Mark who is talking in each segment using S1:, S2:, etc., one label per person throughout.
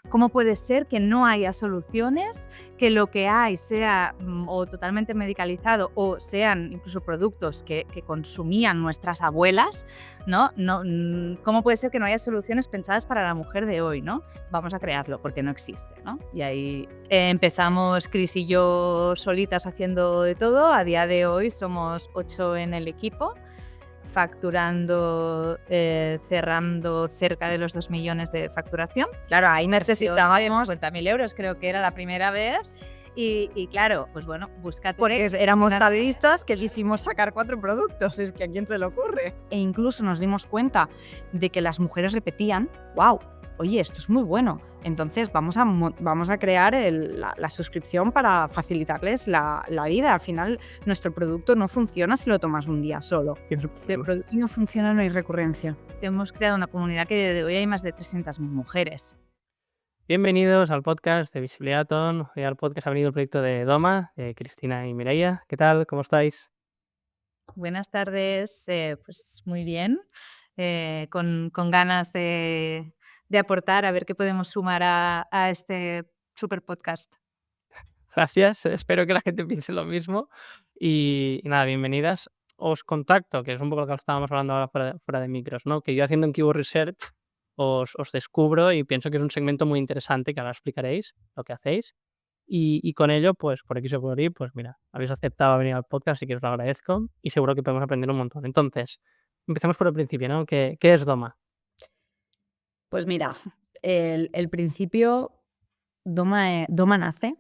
S1: ¿Cómo puede ser que no haya soluciones, que lo que hay sea o totalmente medicalizado o sean incluso productos que consumían nuestras abuelas, ¿no? ¿Cómo puede ser que no haya soluciones pensadas para la mujer de hoy, ¿no? Vamos a crearlo porque no existe, ¿no? Y ahí empezamos Cris y yo solitas haciendo de todo. A día de hoy somos 8 en el equipo, facturando, cerrando cerca de los 2 millones de facturación. Claro, ahí necesitábamos 50.000 euros, creo que era la primera vez. Y claro, pues bueno, búscate.
S2: Porque éramos tadeístas que quisimos sacar 4 productos, es que ¿a quién se le ocurre? E incluso nos dimos cuenta de que las mujeres repetían, wow, oye, esto es muy bueno. Entonces vamos a crear la suscripción para facilitarles la vida. Al final, nuestro producto no funciona si lo tomas un día solo. Si el producto no funciona, no hay recurrencia.
S1: Hemos creado una comunidad que de hoy hay más de 300.000 mujeres.
S3: Bienvenidos al podcast de Visibiliaton. Hoy al podcast ha venido el proyecto de Doma, de Cristina y Mireia. ¿Qué tal? ¿Cómo estáis?
S1: Buenas tardes, pues muy bien, con ganas de aportar, a ver qué podemos sumar a este super podcast.
S3: Gracias, espero que la gente piense lo mismo. Y nada, bienvenidas. Os contacto, que es un poco lo que estábamos hablando ahora fuera de micros, ¿no? Que yo haciendo un keyword research os descubro y pienso que es un segmento muy interesante, que ahora explicaréis lo que hacéis. Y con ello, pues por X o por Y, pues mira, habéis aceptado venir al podcast, así que os lo agradezco y seguro que podemos aprender un montón. Entonces, empecemos por el principio, ¿no? ¿Qué es Doma?
S2: Pues mira, el principio, Doma nace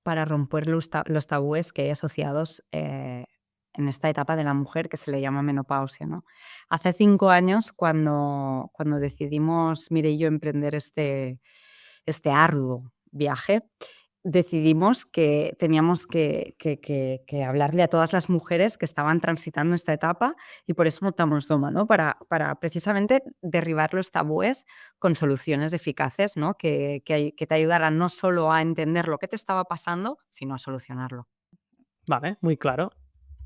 S2: para romper los tabúes que hay asociados en esta etapa de la mujer que se le llama menopausia, ¿no? Hace 5 años, cuando decidimos, Mire y yo, emprender este arduo viaje, decidimos que teníamos que hablarle a todas las mujeres que estaban transitando esta etapa y por eso montamos Doma, ¿no? Para precisamente derribar los tabúes con soluciones eficaces, ¿no? Que te ayudaran no solo a entender lo que te estaba pasando, sino a solucionarlo.
S3: Vale, muy claro.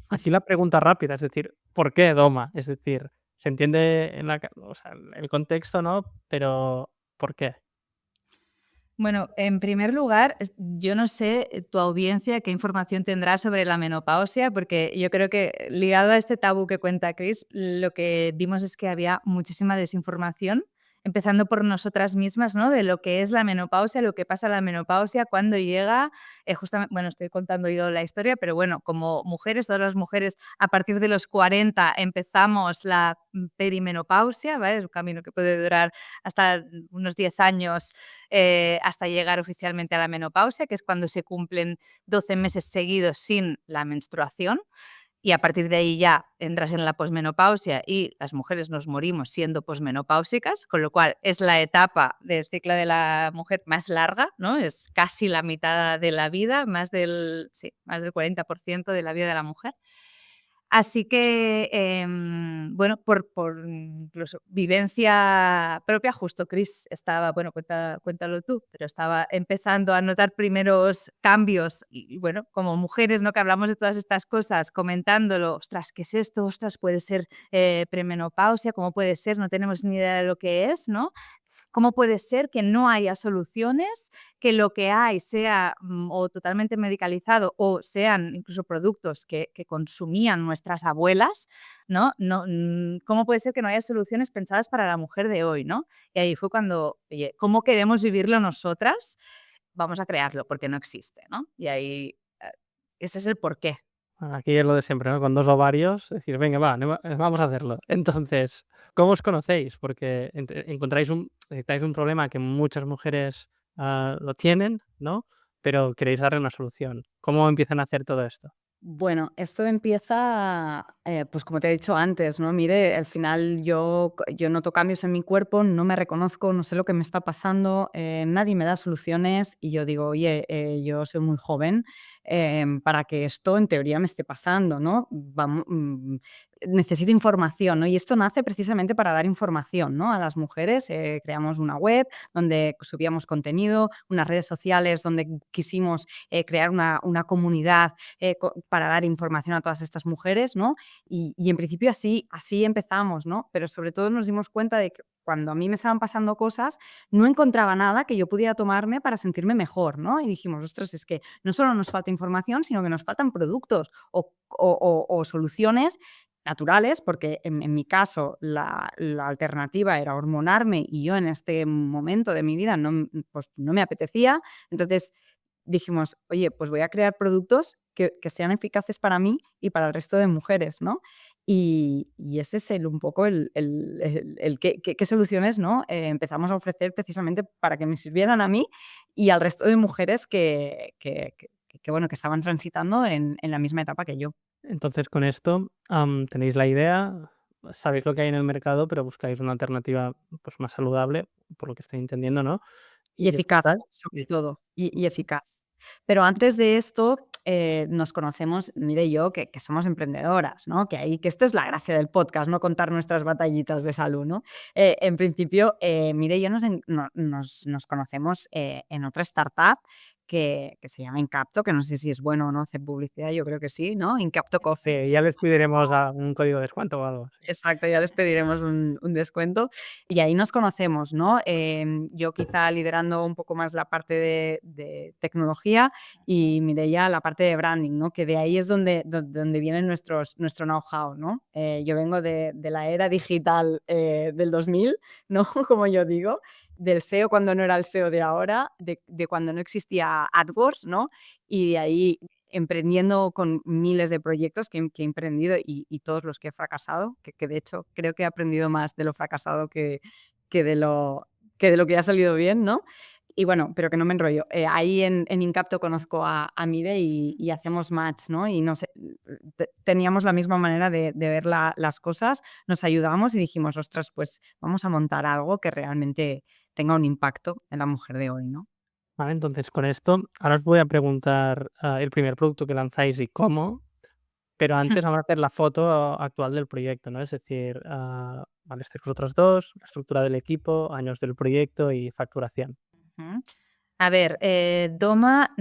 S3: Aquí la pregunta rápida, es decir, ¿por qué Doma? Es decir, se entiende o sea, el contexto, ¿no? Pero ¿por qué?
S1: Bueno, en primer lugar, yo no sé tu audiencia qué información tendrá sobre la menopausia, porque yo creo que ligado a este tabú que cuenta Chris, lo que vimos es que había muchísima desinformación, empezando por nosotras mismas, ¿no? De lo que es la menopausia, lo que pasa en la menopausia, cuándo llega. Justamente, bueno, estoy contando yo la historia, pero bueno, como mujeres, todas las mujeres a partir de los 40 empezamos la perimenopausia, ¿vale? Es un camino que puede durar hasta unos 10 años hasta llegar oficialmente a la menopausia, que es cuando se cumplen 12 meses seguidos sin la menstruación. Y a partir de ahí ya entras en la posmenopausia y las mujeres nos morimos siendo posmenopáusicas, con lo cual es la etapa del ciclo de la mujer más larga, ¿no? Es casi la mitad de la vida, más del 40% de la vida de la mujer. Así que, bueno, por incluso vivencia propia, justo Chris estaba, bueno, cuéntalo tú, pero estaba empezando a notar primeros cambios y bueno, como mujeres, ¿no? Que hablamos de todas estas cosas, comentándolo, ostras, ¿qué es esto? Ostras, puede ser premenopausia, ¿cómo puede ser? No tenemos ni idea de lo que es, ¿no? ¿Cómo puede ser que no haya soluciones, que lo que hay sea o totalmente medicalizado o sean incluso productos que consumían nuestras abuelas, ¿no? ¿Cómo puede ser que no haya soluciones pensadas para la mujer de hoy, ¿no? Y ahí fue cuando, oye, ¿cómo queremos vivirlo nosotras? Vamos a crearlo porque no existe, ¿no? Y ahí, ese es el porqué.
S3: Bueno, aquí es lo de siempre, ¿no? Con 2 ovarios, decir, venga, vamos a hacerlo. Entonces, ¿cómo os conocéis? Porque detectáis un problema que muchas mujeres lo tienen, ¿no? Pero queréis darle una solución. ¿Cómo empiezan a hacer todo esto?
S2: Bueno, esto empieza, pues como te he dicho antes, ¿no? Mire, al final yo noto cambios en mi cuerpo, no me reconozco, no sé lo que me está pasando, nadie me da soluciones y yo digo, oye, yo soy muy joven para que esto en teoría me esté pasando, ¿no? necesito información, ¿no? Y esto nace precisamente para dar información, ¿no?, a las mujeres. Creamos una web donde subíamos contenido, unas redes sociales donde quisimos crear una comunidad para dar información a todas estas mujeres, ¿no? Y en principio así empezamos, ¿no? Pero sobre todo nos dimos cuenta de que cuando a mí me estaban pasando cosas, no encontraba nada que yo pudiera tomarme para sentirme mejor, ¿no? Y dijimos, ostras, es que no solo nos falta información, sino que nos faltan productos o soluciones naturales, porque en mi caso la alternativa era hormonarme y yo en este momento de mi vida pues no me apetecía. Entonces dijimos, oye, pues voy a crear productos que sean eficaces para mí y para el resto de mujeres, ¿no? Y ese es un poco el qué soluciones, ¿no? Empezamos a ofrecer precisamente para que me sirvieran a mí y al resto de mujeres bueno, que estaban transitando en la misma etapa que yo.
S3: Entonces, con esto, tenéis la idea, sabéis lo que hay en el mercado, pero buscáis una alternativa, pues, más saludable, por lo que estoy entendiendo, ¿no?
S2: Y
S3: Y
S2: eficaz,
S3: tal.
S2: sobre todo, y eficaz. Pero antes de esto, nos conocemos, Mire y yo, que somos emprendedoras, ¿no? Que esto es la gracia del podcast, no contar nuestras batallitas de salud, ¿no? En principio, Mire y yo nos conocemos en otra startup que se llama Incapto, que no sé si es bueno o no hacer publicidad, yo creo que sí, ¿no? Incapto Coffee.
S3: Sí, ya les pediremos un código de descuento o algo, sí.
S2: Exacto, ya les pediremos un descuento. Y ahí nos conocemos, ¿no? Yo quizá liderando un poco más la parte de tecnología y Mireia la parte de branding, ¿no? Que de ahí es donde viene nuestro know-how, ¿no? Yo vengo de la era digital del 2000, ¿no? Como yo digo, del SEO cuando no era el SEO de ahora, de cuando no existía AdWords, ¿no? Y de ahí emprendiendo con miles de proyectos que he emprendido y todos los que he fracasado, que de hecho creo que he aprendido más de lo fracasado que de lo que ha salido bien, ¿no? Y bueno, pero que no me enrollo. Ahí en Incapto conozco a Mide y hacemos match, ¿no? Y no sé, teníamos la misma manera de ver las cosas, nos ayudamos y dijimos, ostras, pues vamos a montar algo que realmente tenga un impacto en la mujer de hoy, ¿no?
S3: Vale, entonces con esto, ahora os voy a preguntar, el primer producto que lanzáis y cómo, pero antes vamos a hacer la foto actual del proyecto, ¿no? Es decir, vale, estáis vosotros dos, la estructura del equipo, años del proyecto y facturación.
S1: Ujú. A ver, Doma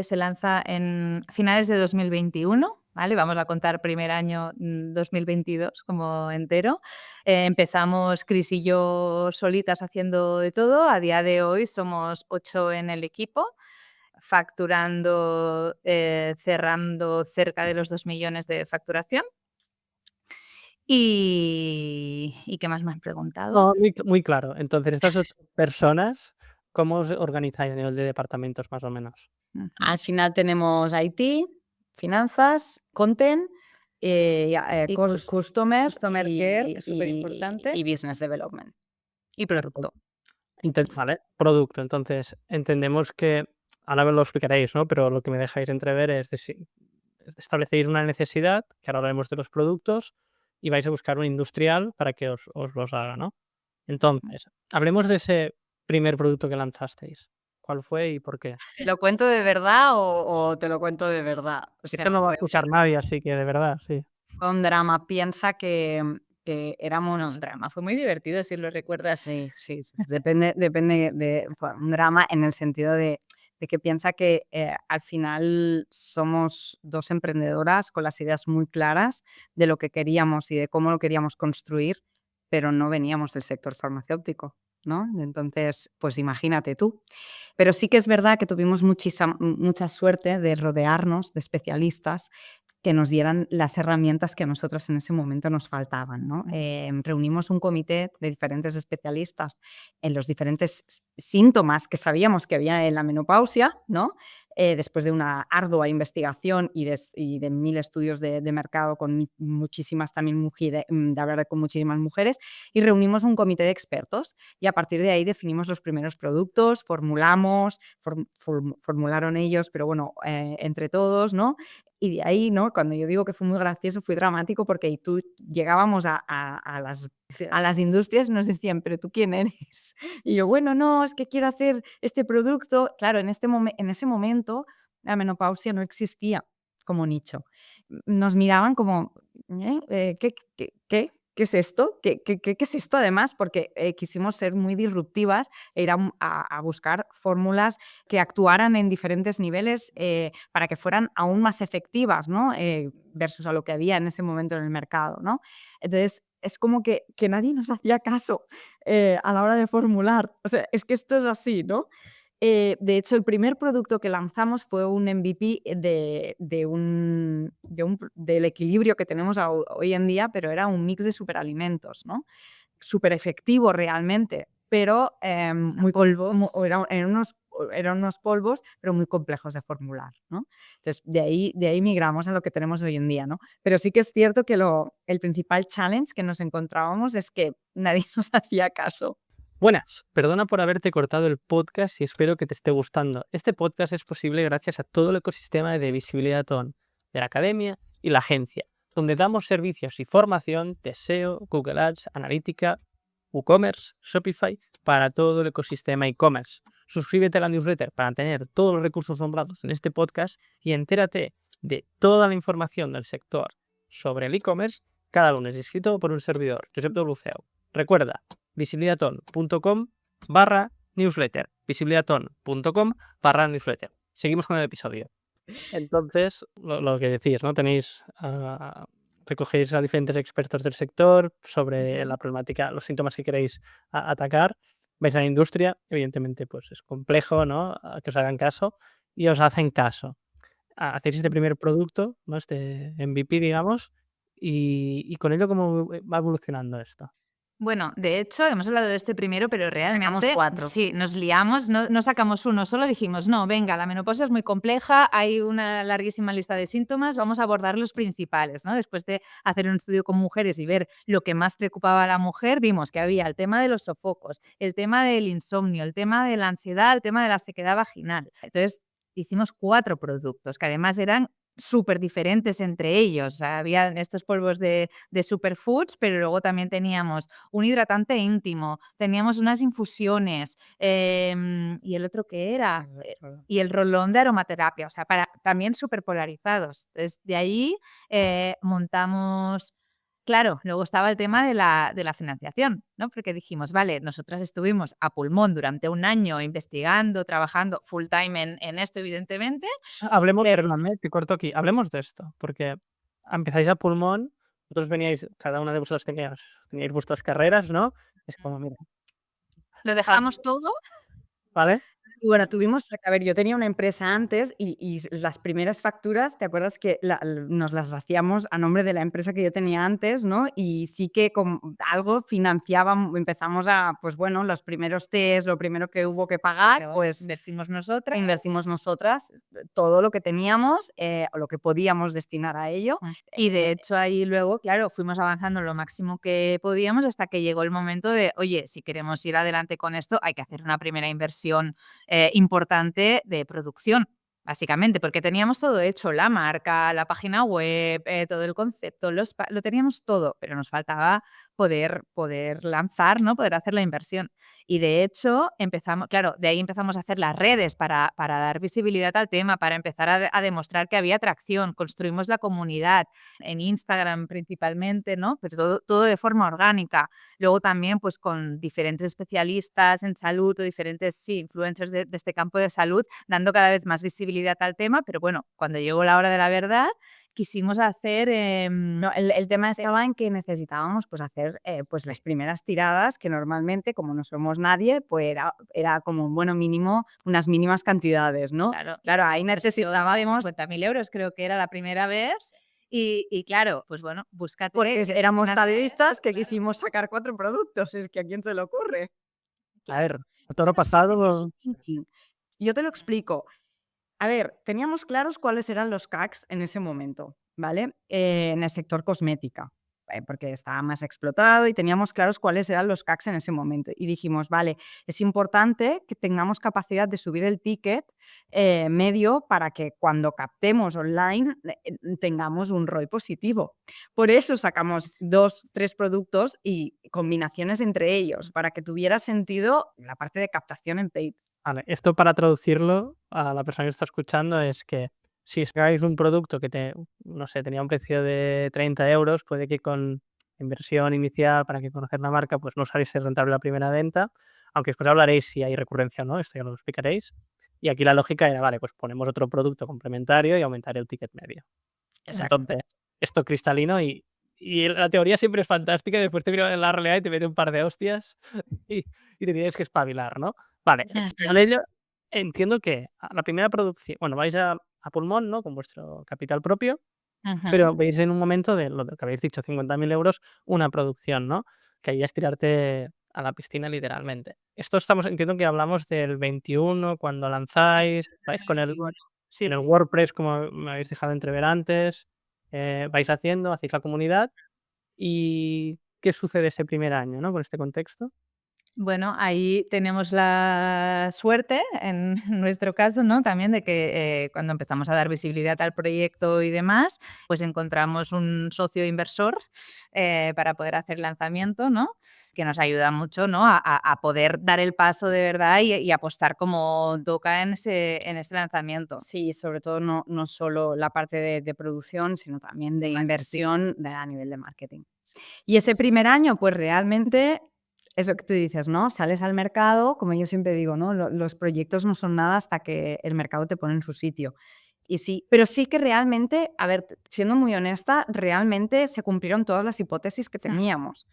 S1: se lanza en finales de 2021, ¿vale? Vamos a contar primer año 2022 como entero. Empezamos Cris y yo solitas haciendo de todo. A día de hoy somos 8 en el equipo, facturando, cerrando cerca de los 2 millones de facturación. ¿Y qué más me has preguntado?
S3: No, muy claro. Entonces, estas 8 personas, ¿cómo os organizáis a nivel de departamentos más o menos?
S1: Ujú.
S2: Al final tenemos IT, finanzas, content,
S1: Y
S2: customer
S1: customer care, es superimportante.
S2: y business development.
S1: Y producto.
S3: Vale, producto. Entonces, entendemos que, ahora lo explicaréis, ¿no? Pero lo que me dejáis entrever es establecéis una necesidad, que ahora hablaremos de los productos, y vais a buscar un industrial para que os los haga, ¿no? Entonces, hablemos de ese primer producto que lanzasteis. ¿Cuál fue y por qué?
S2: ¿Te lo cuento de verdad o te lo cuento de verdad? O
S3: Esto
S2: sea,
S3: no va a escuchar nadie, así que de verdad, sí.
S2: fue un drama. Piensa que éramos...
S1: No, un drama. Fue muy divertido, si lo recuerdas.
S2: Sí, sí, sí, depende de fue un drama en el sentido de que piensa que, al final somos 2 emprendedoras con las ideas muy claras de lo que queríamos y de cómo lo queríamos construir, pero no veníamos del sector farmacéutico, ¿no? Entonces, pues imagínate tú. Pero sí que es verdad que tuvimos mucha suerte de rodearnos de especialistas que nos dieran las herramientas que a nosotras en ese momento nos faltaban, ¿no? Reunimos un comité de diferentes especialistas en los diferentes síntomas que sabíamos que había en la menopausia, ¿no? Después de una ardua investigación y de 1000 estudios de mercado con muchísimas también mujeres, de hablar con muchísimas mujeres, y reunimos un comité de expertos y a partir de ahí definimos los primeros productos, formularon ellos, pero bueno, entre todos, ¿no? Y de ahí, ¿no? Cuando yo digo que fue muy gracioso, fue dramático porque ahí tú llegábamos a las industrias y nos decían, ¿pero tú quién eres? Y yo, bueno, no, es que quiero hacer este producto. Claro, en ese momento la menopausia no existía como nicho. Nos miraban como, ¿Qué es esto? ¿Qué es esto además? Porque quisimos ser muy disruptivas e ir a buscar fórmulas que actuaran en diferentes niveles para que fueran aún más efectivas, ¿no? Versus a lo que había en ese momento en el mercado, ¿no? Entonces, es como que nadie nos hacía caso a la hora de formular. O sea, es que esto es así, ¿no? De hecho, el primer producto que lanzamos fue un MVP del equilibrio que tenemos hoy en día, pero era un mix de superalimentos, ¿no? Súper efectivo realmente, pero
S1: Polvos.
S2: eran unos polvos, pero muy complejos de formular, ¿no? Entonces, de ahí migramos a lo que tenemos hoy en día, ¿no? Pero sí que es cierto que el principal challenge que nos encontrábamos es que nadie nos hacía caso.
S3: Buenas, perdona por haberte cortado el podcast y espero que te esté gustando. Este podcast es posible gracias a todo el ecosistema de Visibilidad On, de la academia y la agencia, donde damos servicios y formación de SEO, Google Ads, analítica, WooCommerce, Shopify para todo el ecosistema e-commerce. Suscríbete a la newsletter para tener todos los recursos nombrados en este podcast y entérate de toda la información del sector sobre el e-commerce cada lunes, escrito por un servidor, Josep Wceu. Recuerda, visibilidaton.com/newsletter. visibilidaton.com/newsletter. Seguimos con el episodio. Entonces, lo que decís, ¿no? Recogéis a diferentes expertos del sector sobre la problemática, los síntomas que queréis atacar. Vais a la industria, evidentemente, pues es complejo, ¿no? Que os hagan caso y os hacen caso. Hacéis este primer producto, ¿no? Este MVP, digamos, y con ello, ¿cómo va evolucionando esto?
S1: Bueno, de hecho, hemos hablado de este primero, pero
S2: Sacamos
S1: realmente
S2: 4.
S1: sí, nos liamos, no sacamos uno, solo dijimos, no, venga, la menopausia es muy compleja, hay una larguísima lista de síntomas, vamos a abordar los principales, ¿no? Después de hacer un estudio con mujeres y ver lo que más preocupaba a la mujer, vimos que había el tema de los sofocos, el tema del insomnio, el tema de la ansiedad, el tema de la sequedad vaginal. Entonces, hicimos 4 productos que además eran súper diferentes entre ellos. O sea, había estos polvos de superfoods, pero luego también teníamos un hidratante íntimo, teníamos unas infusiones, ¿y el otro qué era? Y el rolón de aromaterapia, o sea, también súper polarizados. Entonces, de ahí montamos. Claro, luego estaba el tema de la financiación, ¿no? Porque dijimos, vale, nosotras estuvimos a pulmón durante un año investigando, trabajando full time en esto, evidentemente.
S3: Hablemos, perdóname, te corto aquí. Hablemos de esto, porque empezáis a pulmón, vosotros veníais, cada una de vosotras teníais vuestras carreras, ¿no? Es como, mira,
S1: Lo dejamos todo.
S3: ¿vale?
S2: Bueno, a ver, yo tenía una empresa antes y las primeras facturas, ¿te acuerdas que nos las hacíamos a nombre de la empresa que yo tenía antes, ¿no? Y sí que con algo financiábamos, empezamos pues bueno, los primeros test, lo primero que hubo que pagar,
S1: Pero
S2: pues
S1: invertimos
S2: nosotras todo lo que teníamos o lo que podíamos destinar a ello.
S1: Y de hecho ahí luego, claro, fuimos avanzando lo máximo que podíamos hasta que llegó el momento de, oye, si queremos ir adelante con esto, hay que hacer una primera inversión importante de producción. Básicamente, porque teníamos todo hecho, la marca, la página web, todo el concepto, lo teníamos todo, pero nos faltaba poder lanzar, ¿no? Poder hacer la inversión. Y de hecho, de ahí empezamos a hacer las redes para dar visibilidad al tema, para empezar a demostrar que había atracción, construimos la comunidad, en Instagram principalmente, ¿no? Pero todo de forma orgánica. Luego también, pues con diferentes especialistas en salud o diferentes influencers de este campo de salud, dando cada vez más visibilidad al tema, pero bueno, cuando llegó la hora de la verdad, quisimos hacer.
S2: No, el tema estaba en que necesitábamos pues hacer pues las primeras tiradas, que normalmente, como no somos nadie, pues era como bueno mínimo, unas mínimas cantidades, ¿no?
S1: Claro,
S2: ahí necesitábamos
S1: 50.000 euros, creo que era la primera vez. Y claro, pues bueno, búscate.
S2: Porque éramos
S1: unas
S2: tadistas que
S1: claro.
S2: quisimos sacar 4 productos, es que ¿a quién se le ocurre?
S3: A ver, a todo lo pasado,
S2: Yo te lo explico. A ver, teníamos claros cuáles eran los CACs en ese momento, ¿vale? En el sector cosmética, porque estaba más explotado y teníamos claros cuáles eran los CACs en ese momento. Y dijimos, vale, es importante que tengamos capacidad de subir el ticket medio para que cuando captemos online tengamos un ROI positivo. Por eso sacamos 2, 3 productos y combinaciones entre ellos, para que tuviera sentido la parte de captación en paid.
S3: vale, esto para traducirlo a la persona que está escuchando es que si sacáis un producto que no sé, tenía un precio de 30 euros, puede que con inversión inicial para que conocer la marca, pues no saliese rentable la primera venta, aunque después hablaréis si hay recurrencia o no, esto ya lo explicaréis. Y aquí la lógica era, vale, pues ponemos otro producto complementario y aumentar el ticket medio.
S2: Exacto.
S3: Entonces, esto cristalino y la teoría siempre es fantástica y después te viene la realidad y te mete un par de hostias y te tienes que espabilar, ¿no? Vale, con
S1: Ujú.
S3: ello entiendo que la primera producción, bueno, vais a pulmón, ¿no? Con vuestro capital propio,
S1: Ujú.
S3: pero veis en un momento de lo que habéis dicho, 50.000 euros, una producción, ¿no? Que ahí ya es tirarte a la piscina literalmente. Esto entiendo que hablamos del 21 cuando lanzáis, vais con el
S1: 21.
S3: sí, en el WordPress, como me habéis dejado entrever antes, vais haciendo, hacéis la comunidad, ¿y qué sucede ese primer año, no? Con este contexto.
S1: Bueno, ahí tenemos la suerte, en nuestro caso, ¿no? También de que cuando empezamos a dar visibilidad al proyecto y demás, pues encontramos un socio inversor para poder hacer lanzamiento, ¿no? Que nos ayuda mucho, ¿no? A poder dar el paso de verdad y apostar como toca en ese lanzamiento.
S2: Sí, sobre todo no solo la parte de producción, sino también de inversión a nivel de marketing. Y ese primer año, pues realmente, eso que tú dices, ¿no? Sales al mercado, como yo siempre digo, ¿no? Los proyectos no son nada hasta que el mercado te pone en su sitio. Y sí, pero sí que realmente, a ver, siendo muy honesta, realmente se cumplieron todas las hipótesis que teníamos.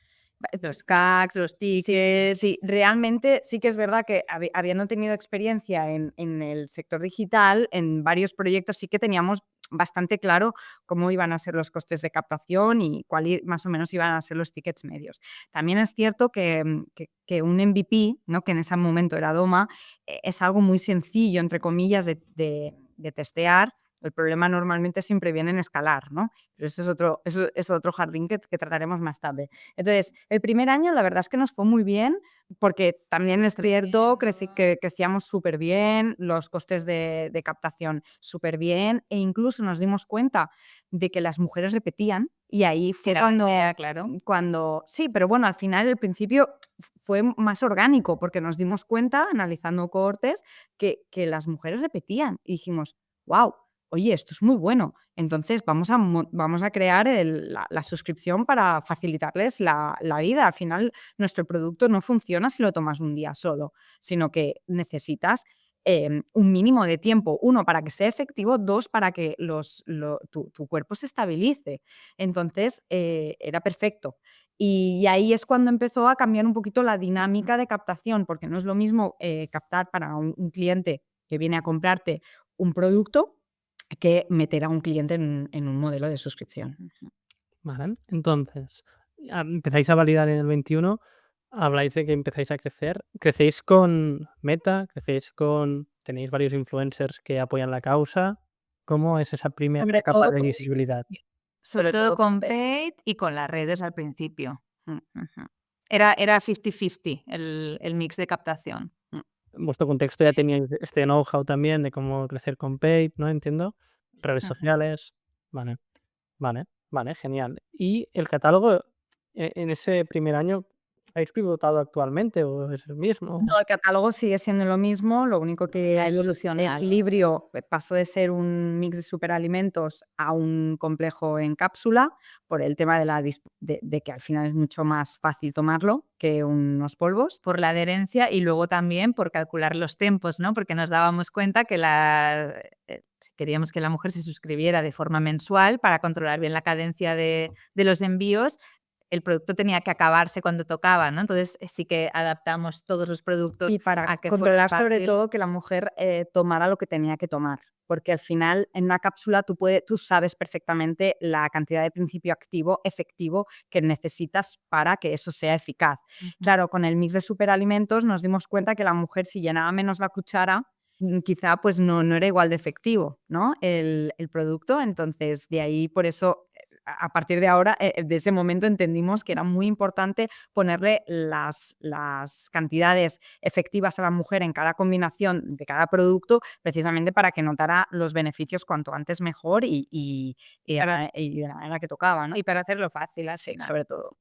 S1: Los CACs, los
S2: Sí,
S1: tickets.
S2: sí, realmente sí que es verdad que habiendo tenido experiencia en el sector digital, en varios proyectos sí que teníamos bastante claro cómo iban a ser los costes de captación y más o menos iban a ser los tickets medios. También es cierto que un MVP, ¿no? Que en ese momento era Doma, es algo muy sencillo, entre comillas, de testear. El problema normalmente siempre viene en escalar, ¿no? Pero eso es otro jardín que trataremos más tarde. Entonces, el primer año la verdad es que nos fue muy bien, porque también es cierto que crecíamos súper bien, los costes de captación súper bien, e incluso nos dimos cuenta de que las mujeres repetían, y ahí fue
S1: Era la idea, claro.
S2: cuando sí, pero bueno, al final, al principio fue más orgánico, porque nos dimos cuenta, analizando cohortes, que las mujeres repetían, y dijimos, wow, oye, esto es muy bueno. Entonces vamos a crear la suscripción para facilitarles la vida. Al final, nuestro producto no funciona si lo tomas un día solo, sino que necesitas un mínimo de tiempo. Uno, para que sea efectivo. Dos, para que tu cuerpo se estabilice. Entonces, era perfecto. Y ahí es cuando empezó a cambiar un poquito la dinámica de captación, porque no es lo mismo captar para un cliente que viene a comprarte un producto que meter a un cliente en un modelo de suscripción.
S3: Vale, entonces, empezáis a validar en el 21, habláis de que empezáis a crecer. ¿Crecéis con Meta? ¿Tenéis varios influencers que apoyan la causa? ¿Cómo es esa primera
S2: Sobre
S3: capa
S2: todo
S3: de visibilidad?
S1: Sobre
S2: sobre
S1: todo
S2: todo
S1: con Paid y con las redes al principio.
S2: mm,
S1: Ujú. Era 50-50 el mix de captación.
S2: mm,
S3: En vuestro contexto ya teníais este know-how también de cómo crecer con Paid, ¿no? Entiendo. Redes
S1: Ujú.
S3: sociales. Vale, vale, genial. ¿Y el catálogo, en ese primer año, habéis pivotado actualmente o es el mismo?
S2: No, el catálogo sigue siendo lo mismo, lo único que
S1: Ha
S2: el
S1: evolucionado.
S2: equilibrio pasó de ser un mix de superalimentos a un complejo en cápsula, por el tema de que al final es mucho más fácil tomarlo que unos polvos.
S1: Por la adherencia y luego también por calcular los tiempos, ¿no? Porque nos dábamos cuenta que si queríamos que la mujer se suscribiera de forma mensual para controlar bien la cadencia de los envíos, el producto tenía que acabarse cuando tocaba, ¿no? Entonces sí que adaptamos todos los productos
S2: Y para
S1: a que fuera
S2: controlar sobre
S1: fácil.
S2: todo que la mujer tomara lo que tenía que tomar, porque al final en una cápsula tú sabes perfectamente la cantidad de principio activo efectivo que necesitas para que eso sea eficaz.
S1: Ujú.
S2: Claro, con el mix de superalimentos nos dimos cuenta que la mujer, si llenaba menos la cuchara, quizá pues no era igual de efectivo, ¿no? El producto. Entonces, de ahí, por eso, a partir de ahora, de ese momento entendimos que era muy importante ponerle las cantidades efectivas a la mujer en cada combinación de cada producto, precisamente para que notara los beneficios cuanto antes mejor
S1: Para
S2: y de la manera que tocaba, ¿no?
S1: y para hacerlo fácil al
S2: Sí,
S1: final.
S2: sobre todo.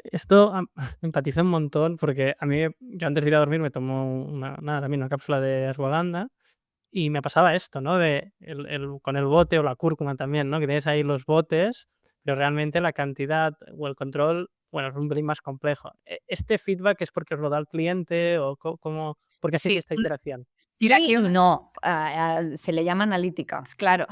S3: Esto empatizo un montón porque a mí, yo antes de ir a dormir me tomo también una cápsula de ashwagandha Y me pasaba esto, ¿no? Con el bote o la cúrcuma también, ¿no? Que tienes ahí los botes, pero realmente la cantidad o el control, bueno, es un pelín más complejo. ¿Este feedback es porque os lo da el cliente o cómo, por qué hacéis
S1: Sí,
S3: esta iteración?
S1: mira,
S2: Sí
S1: aquí
S2: y no, se le llama analítica.
S1: claro.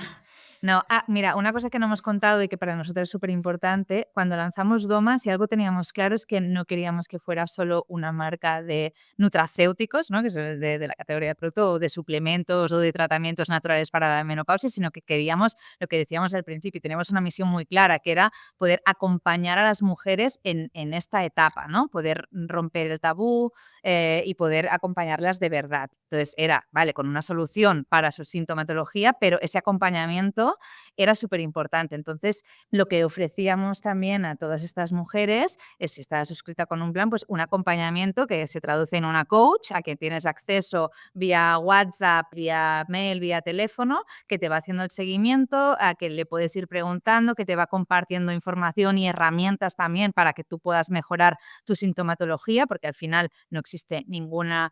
S1: No, mira, una cosa que no hemos contado y que para nosotros es súper importante, cuando lanzamos Doma, si algo teníamos claro es que no queríamos que fuera solo una marca de nutracéuticos, ¿no? Que es de la categoría de producto, o de suplementos o de tratamientos naturales para la menopausia, sino que queríamos, lo que decíamos al principio, y teníamos una misión muy clara, que era poder acompañar a las mujeres en esta etapa, ¿no? Poder romper el tabú y poder acompañarlas de verdad. Entonces era, vale, con una solución para su sintomatología, pero ese acompañamiento era súper importante. Entonces, lo que ofrecíamos también a todas estas mujeres es, si estás suscrita con un plan, pues un acompañamiento que se traduce en una coach a que tienes acceso vía WhatsApp, vía mail, vía teléfono, que te va haciendo el seguimiento, a que le puedes ir preguntando, que te va compartiendo información y herramientas también para que tú puedas mejorar tu sintomatología, porque al final no existe ninguna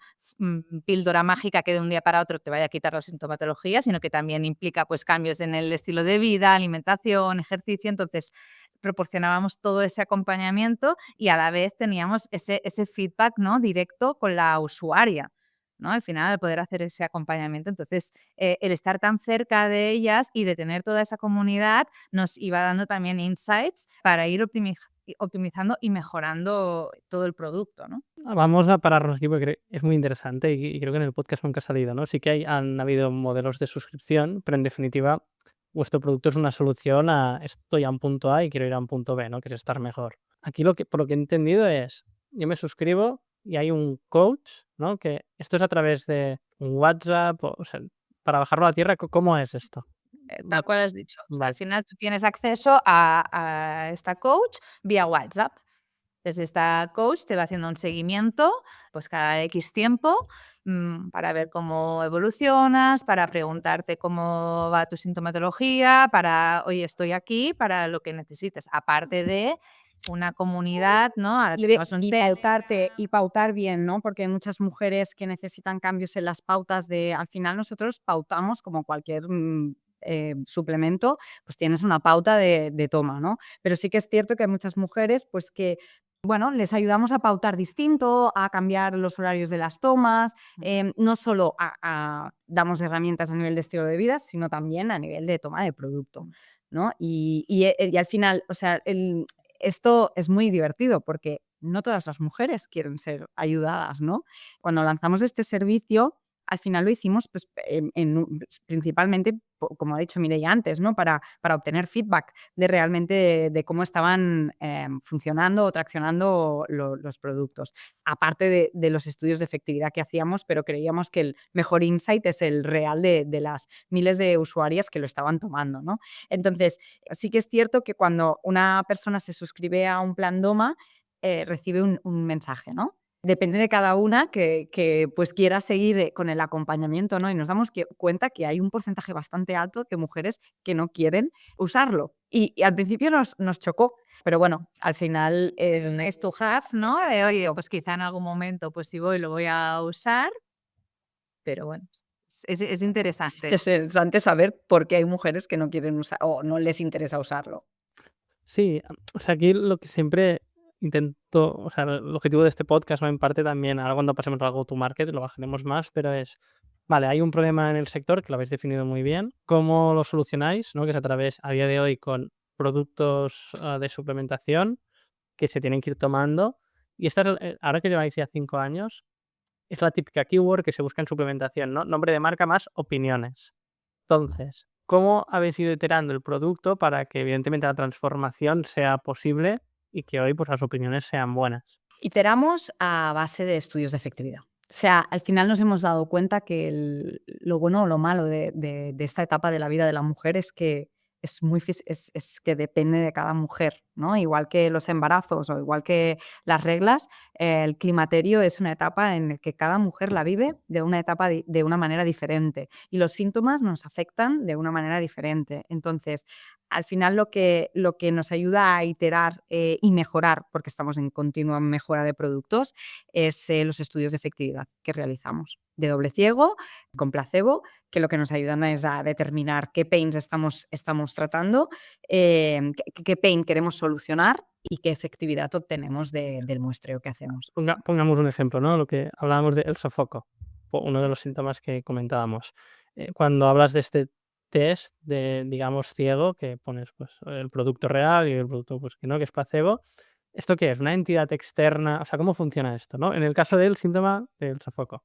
S1: píldora mágica que de un día para otro te vaya a quitar la sintomatología, sino que también implica pues cambios en el estilo de vida, alimentación, ejercicio. Entonces proporcionábamos todo ese acompañamiento y a la vez teníamos ese feedback, ¿no? directo con la usuaria, ¿no? Al final, al poder hacer ese acompañamiento. Entonces, el estar tan cerca de ellas y de tener toda esa comunidad nos iba dando también insights para ir optimizando y mejorando todo el producto, ¿no?
S3: Vamos a pararnos aquí porque es muy interesante y creo que en el podcast nunca ha salido, ¿no? Sí que han habido modelos de suscripción, pero en definitiva vuestro producto es una solución a estoy a un punto A y quiero ir a un punto B, ¿no? Que es estar mejor. Aquí por lo que he entendido es, yo me suscribo y hay un coach, ¿no? Que esto es a través de un WhatsApp, o sea, para bajarlo a la tierra, ¿cómo es esto?
S1: Tal cual has dicho. O sea, al
S3: Vale.
S1: final tú tienes acceso a esta coach vía WhatsApp. Entonces, esta coach te va haciendo un seguimiento, pues cada X tiempo, para ver cómo evolucionas, para preguntarte cómo va tu sintomatología, para, oye, estoy aquí para lo que necesites. Aparte de una comunidad, ¿no? Ahora tenemos un
S2: Y pautar bien, ¿no? Porque hay muchas mujeres que necesitan cambios en las pautas al final nosotros pautamos como cualquier suplemento, pues tienes una pauta de toma, ¿no? Pero sí que es cierto que hay muchas mujeres, pues que, bueno, les ayudamos a pautar distinto, a cambiar los horarios de las tomas, no solo damos herramientas a nivel de estilo de vida, sino también a nivel de toma de producto, ¿no? Y al final, o sea, esto es muy divertido porque no todas las mujeres quieren ser ayudadas, ¿no? Cuando lanzamos este servicio, al final lo hicimos pues, principalmente, como ha dicho Mireia antes, ¿no? Para obtener feedback de realmente de cómo estaban funcionando o traccionando los productos. Aparte de los estudios de efectividad que hacíamos, pero creíamos que el mejor insight es el real de las miles de usuarias que lo estaban tomando, ¿no? Entonces, sí que es cierto que cuando una persona se suscribe a un plan Doma, recibe un mensaje, ¿no? Depende de cada una que pues quiera seguir con el acompañamiento, ¿no? Y nos damos cuenta que hay un porcentaje bastante alto de mujeres que no quieren usarlo. Y al principio nos chocó, pero bueno, al final
S1: es un nice to have, ¿no? De, oye, pues quizá en algún momento, pues si voy, lo voy a usar, pero bueno, es interesante.
S2: es interesante saber por qué hay mujeres que no quieren usar o no les interesa usarlo.
S3: Sí, o sea, aquí lo que siempre intento, o sea, el objetivo de este podcast, ¿no? En parte también, ahora cuando pasemos al go-to-market lo bajaremos más, pero es, vale, hay un problema en el sector que lo habéis definido muy bien, ¿cómo lo solucionáis? ¿No? Que es a través, a día de hoy, con productos de suplementación que se tienen que ir tomando. Y esta es, ahora que lleváis ya 5 años, es la típica keyword que se busca en suplementación, ¿no? Nombre de marca más opiniones. Entonces, ¿cómo habéis ido iterando el producto para que evidentemente la transformación sea posible y que hoy pues, las opiniones sean buenas?
S2: Iteramos a base de estudios de efectividad. O sea, al final nos hemos dado cuenta que lo bueno o lo malo de esta etapa de la vida de la mujer es que es que depende de cada mujer, ¿no? Igual que los embarazos o igual que las reglas, el climaterio es una etapa en la que cada mujer la vive de de una manera diferente y los síntomas nos afectan de una manera diferente. Entonces, al final lo que nos ayuda a iterar y mejorar, porque estamos en continua mejora de productos, es los estudios de efectividad que realizamos de doble ciego, con placebo, que lo que nos ayudan es a determinar qué pains estamos tratando, qué pain queremos solucionar y qué efectividad obtenemos del muestreo que hacemos.
S3: Pongamos un ejemplo, ¿no? Lo que hablábamos del sofoco, uno de los síntomas que comentábamos. Cuando hablas de este test de, digamos, ciego, que pones pues, el producto real y el producto pues, que no, que es placebo, ¿esto qué es? ¿Una entidad externa? O sea, ¿cómo funciona esto, no? En el caso del síntoma del sofoco.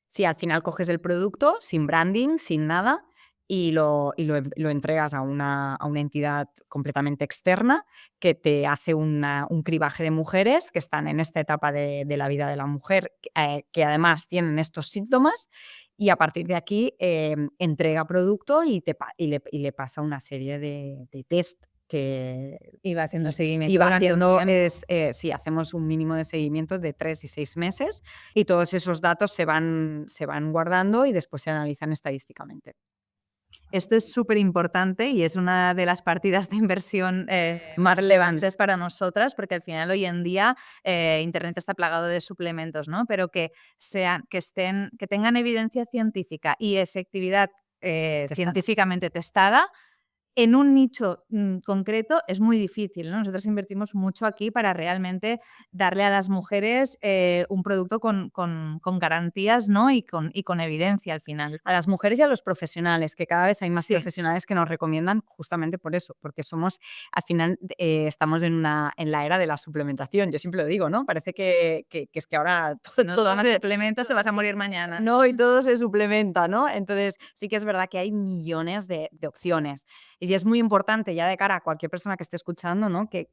S2: Si al final coges el producto sin branding, sin nada, y lo entregas a una entidad completamente externa que te hace un cribaje de mujeres que están en esta etapa de la vida de la mujer, que además tienen estos síntomas, y a partir de aquí entrega producto y le pasa una serie de test que
S1: Iba haciendo seguimiento
S2: iba
S1: durante un
S2: haciendo,
S1: tiempo.
S2: sí, hacemos un mínimo de seguimiento de 3 y 6 meses y todos esos datos se van guardando y después se analizan estadísticamente.
S1: Esto es súper importante y es una de las partidas de inversión más relevantes para nosotras, porque al final hoy en día Internet está plagado de suplementos, ¿no? Pero que tengan evidencia científica y efectividad científicamente testada en un nicho concreto es muy difícil, ¿no? Nosotros invertimos mucho aquí para realmente darle a las mujeres un producto con garantías, ¿no? y con evidencia al final.
S2: A las mujeres y a los profesionales, que cada vez hay más
S1: Sí.
S2: profesionales que nos recomiendan justamente por eso, porque al final estamos en la era de la suplementación. Yo siempre lo digo, ¿no? Parece que es que ahora
S1: No tomas suplementos, te vas a morir mañana.
S2: No, y todo se suplementa, ¿no? Entonces sí que es verdad que hay millones de opciones. Y es muy importante ya de cara a cualquier persona que esté escuchando, ¿no? Que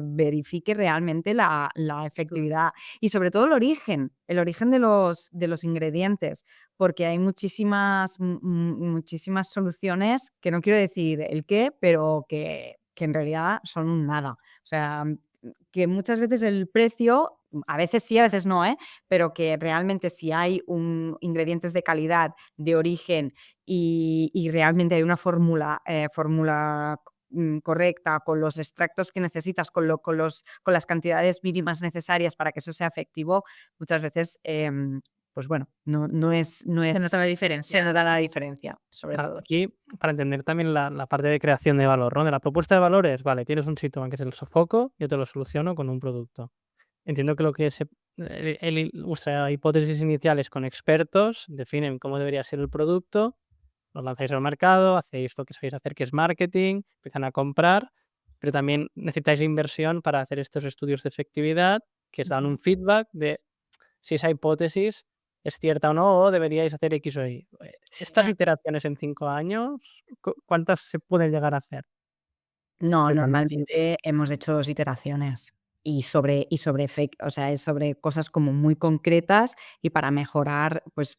S2: verifique realmente la efectividad y sobre todo el origen de los ingredientes, porque hay muchísimas soluciones que no quiero decir el qué, pero que en realidad son un nada. O sea, que muchas veces el precio, a veces sí, a veces no, pero que realmente si hay ingredientes de calidad, de origen y realmente hay una fórmula correcta, con los extractos que necesitas, con las cantidades mínimas necesarias para que eso sea efectivo, muchas veces pues bueno, no es...
S1: Se nota la diferencia.
S2: Se nota la diferencia, sobre todo.
S3: Aquí, para entender también la parte de creación de valor, ¿no? De la propuesta de valor es, vale, tienes un síntoma que es el sofoco, yo te lo soluciono con un producto. Entiendo que lo que vuestra hipótesis inicial es con expertos, definen cómo debería ser el producto, lo lanzáis al mercado, hacéis lo que sabéis hacer, que es marketing, empiezan a comprar, pero también necesitáis inversión para hacer estos estudios de efectividad que os dan un feedback de si esa hipótesis es cierta o no, o deberíais hacer X o Y. Estas iteraciones en 5 años, ¿cuántas se pueden llegar a hacer?
S2: No, normalmente hemos hecho 2 iteraciones y sobre o sea, es sobre cosas como muy concretas y para mejorar, pues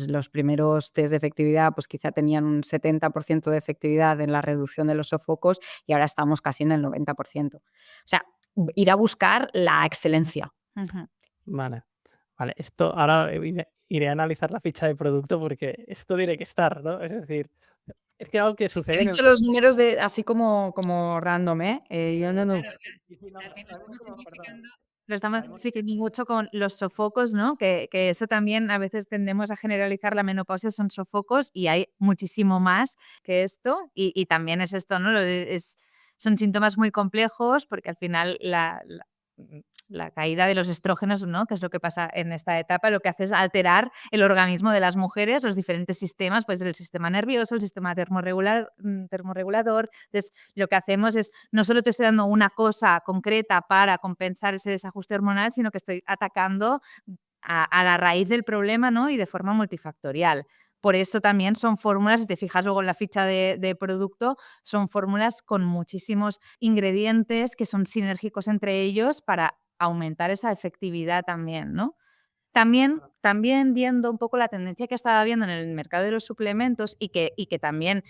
S2: los primeros test de efectividad, pues quizá tenían un 70% de efectividad en la reducción de los sofocos y ahora estamos casi en el 90%. O sea, ir a buscar la excelencia.
S3: Vale. Esto ahora iré a analizar la ficha de producto porque esto tiene que estar, ¿no? Es decir, es que algo que
S2: He
S3: sucede en el...
S2: dicho los números así como random, yo no.
S1: También lo estamos simplificando mucho con los sofocos, ¿no? Que eso también a veces tendemos a generalizar la menopausia, son sofocos y hay muchísimo más que esto y también es esto, ¿no? Son síntomas muy complejos porque al final la caída de los estrógenos, ¿no? Que es lo que pasa en esta etapa, lo que hace es alterar el organismo de las mujeres, los diferentes sistemas, pues el sistema nervioso, el sistema termorregulador. Entonces, lo que hacemos es, no solo te estoy dando una cosa concreta para compensar ese desajuste hormonal, sino que estoy atacando a la raíz del problema, ¿no? Y de forma multifactorial. Por eso también son fórmulas, si te fijas luego en la ficha de producto, son fórmulas con muchísimos ingredientes que son sinérgicos entre ellos para aumentar esa efectividad también, ¿no? También también viendo un poco la tendencia que estaba viendo en el mercado de los suplementos y que también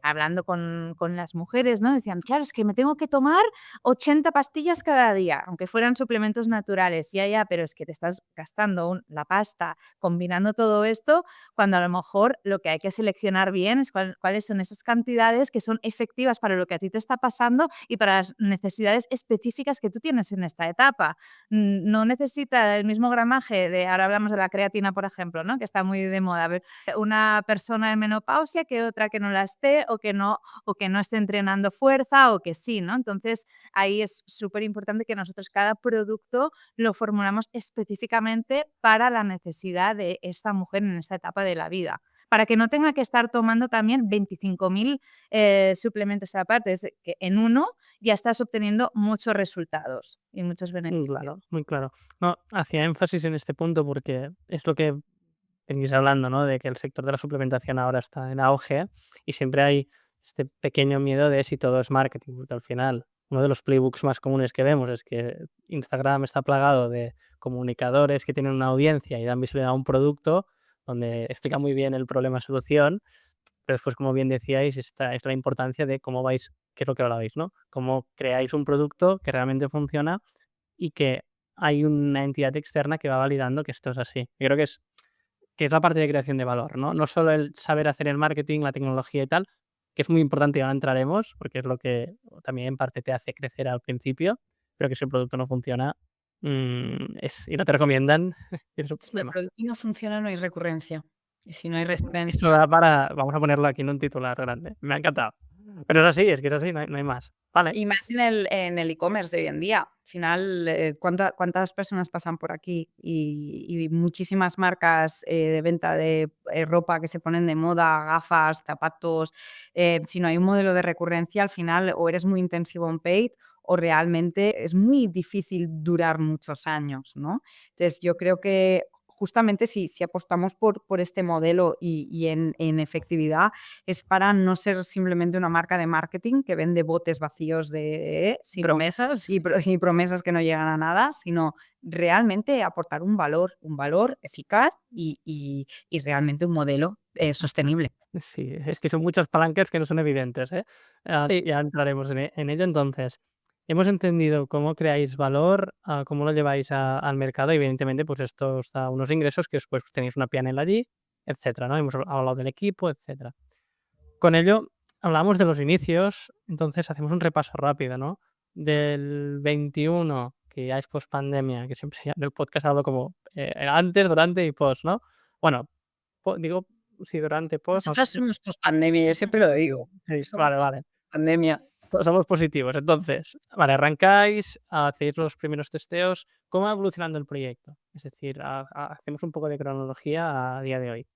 S1: hablando con las mujeres, ¿no? Decían, claro, es que me tengo que tomar 80 pastillas cada día, aunque fueran suplementos naturales. Ya, pero es que te estás gastando la pasta combinando todo esto, cuando a lo mejor lo que hay que seleccionar bien es cuáles son esas cantidades que son efectivas para lo que a ti te está pasando y para las necesidades específicas que tú tienes en esta etapa. No necesita el mismo gramaje de, ahora hablamos de la creatina, por ejemplo, ¿no? Que está muy de moda. A ver, una persona en menopausia que otra que no la esté o que no esté entrenando fuerza o que sí, ¿no? Entonces, ahí es súper importante que nosotros cada producto lo formulamos específicamente para la necesidad de esta mujer en esta etapa de la vida, para que no tenga que estar tomando también 25.000 suplementos aparte, es que en uno ya estás obteniendo muchos resultados y muchos beneficios.
S3: Claro, muy claro. No, hacía énfasis en este punto porque es lo que venís hablando, ¿no? De que el sector de la suplementación ahora está en auge y siempre hay este pequeño miedo de si todo es marketing, porque al final uno de los playbooks más comunes que vemos es que Instagram está plagado de comunicadores que tienen una audiencia y dan visibilidad a un producto donde explica muy bien el problema-solución, pero después, como bien decíais, esta es la importancia de cómo vais, que es lo que hablabais, ¿no? Cómo creáis un producto que realmente funciona y que hay una entidad externa que va validando que esto es así. Yo creo que es la parte de creación de valor, ¿no? No solo el saber hacer el marketing, la tecnología y tal, que es muy importante y ahora entraremos, porque es lo que también en parte te hace crecer al principio, pero que si el producto no funciona y no te recomiendan, tienes un
S2: Si el
S3: problema.
S2: producto no funciona, no hay recurrencia. Y si no hay recurrencia,
S3: Esto da para, vamos a ponerlo aquí en un titular grande. Me ha encantado. Pero es así, es que es así, no hay más. Vale.
S2: y más en el e-commerce de hoy en día. Al final, ¿cuántas personas pasan por aquí? Y muchísimas marcas de venta de ropa que se ponen de moda, gafas, zapatos. Si no hay un modelo de recurrencia, al final o eres muy intensivo en paid o realmente es muy difícil durar muchos años, ¿no? Entonces, yo creo que justamente si apostamos por este modelo y en efectividad, es para no ser simplemente una marca de marketing que vende botes vacíos de
S1: Promesas.
S2: y promesas que no llegan a nada, sino realmente aportar un valor eficaz y realmente un modelo sostenible.
S3: Sí, es que son muchas palancas que no son evidentes, ¿eh? Sí, ya entraremos en ello. Entonces, hemos entendido cómo creáis valor, cómo lo lleváis al mercado y evidentemente, pues esto os da unos ingresos que después tenéis una P&L allí, etcétera, ¿no? Hemos hablado del equipo, etcétera. Con ello, hablamos de los inicios, entonces hacemos un repaso rápido, ¿no? Del 21, que ya es post-pandemia, que siempre en el podcast hablo como antes, durante y post, ¿no? Bueno, digo, sí, durante, post, no sé.
S2: Nosotras somos post-pandemia, yo siempre lo digo.
S3: Sí,
S2: Somos
S3: vale, vale.
S2: pandemia.
S3: Todos somos positivos. Entonces, vale, arrancáis, hacéis los primeros testeos. ¿Cómo va evolucionando el proyecto? Es decir, hacemos un poco de cronología a día de hoy.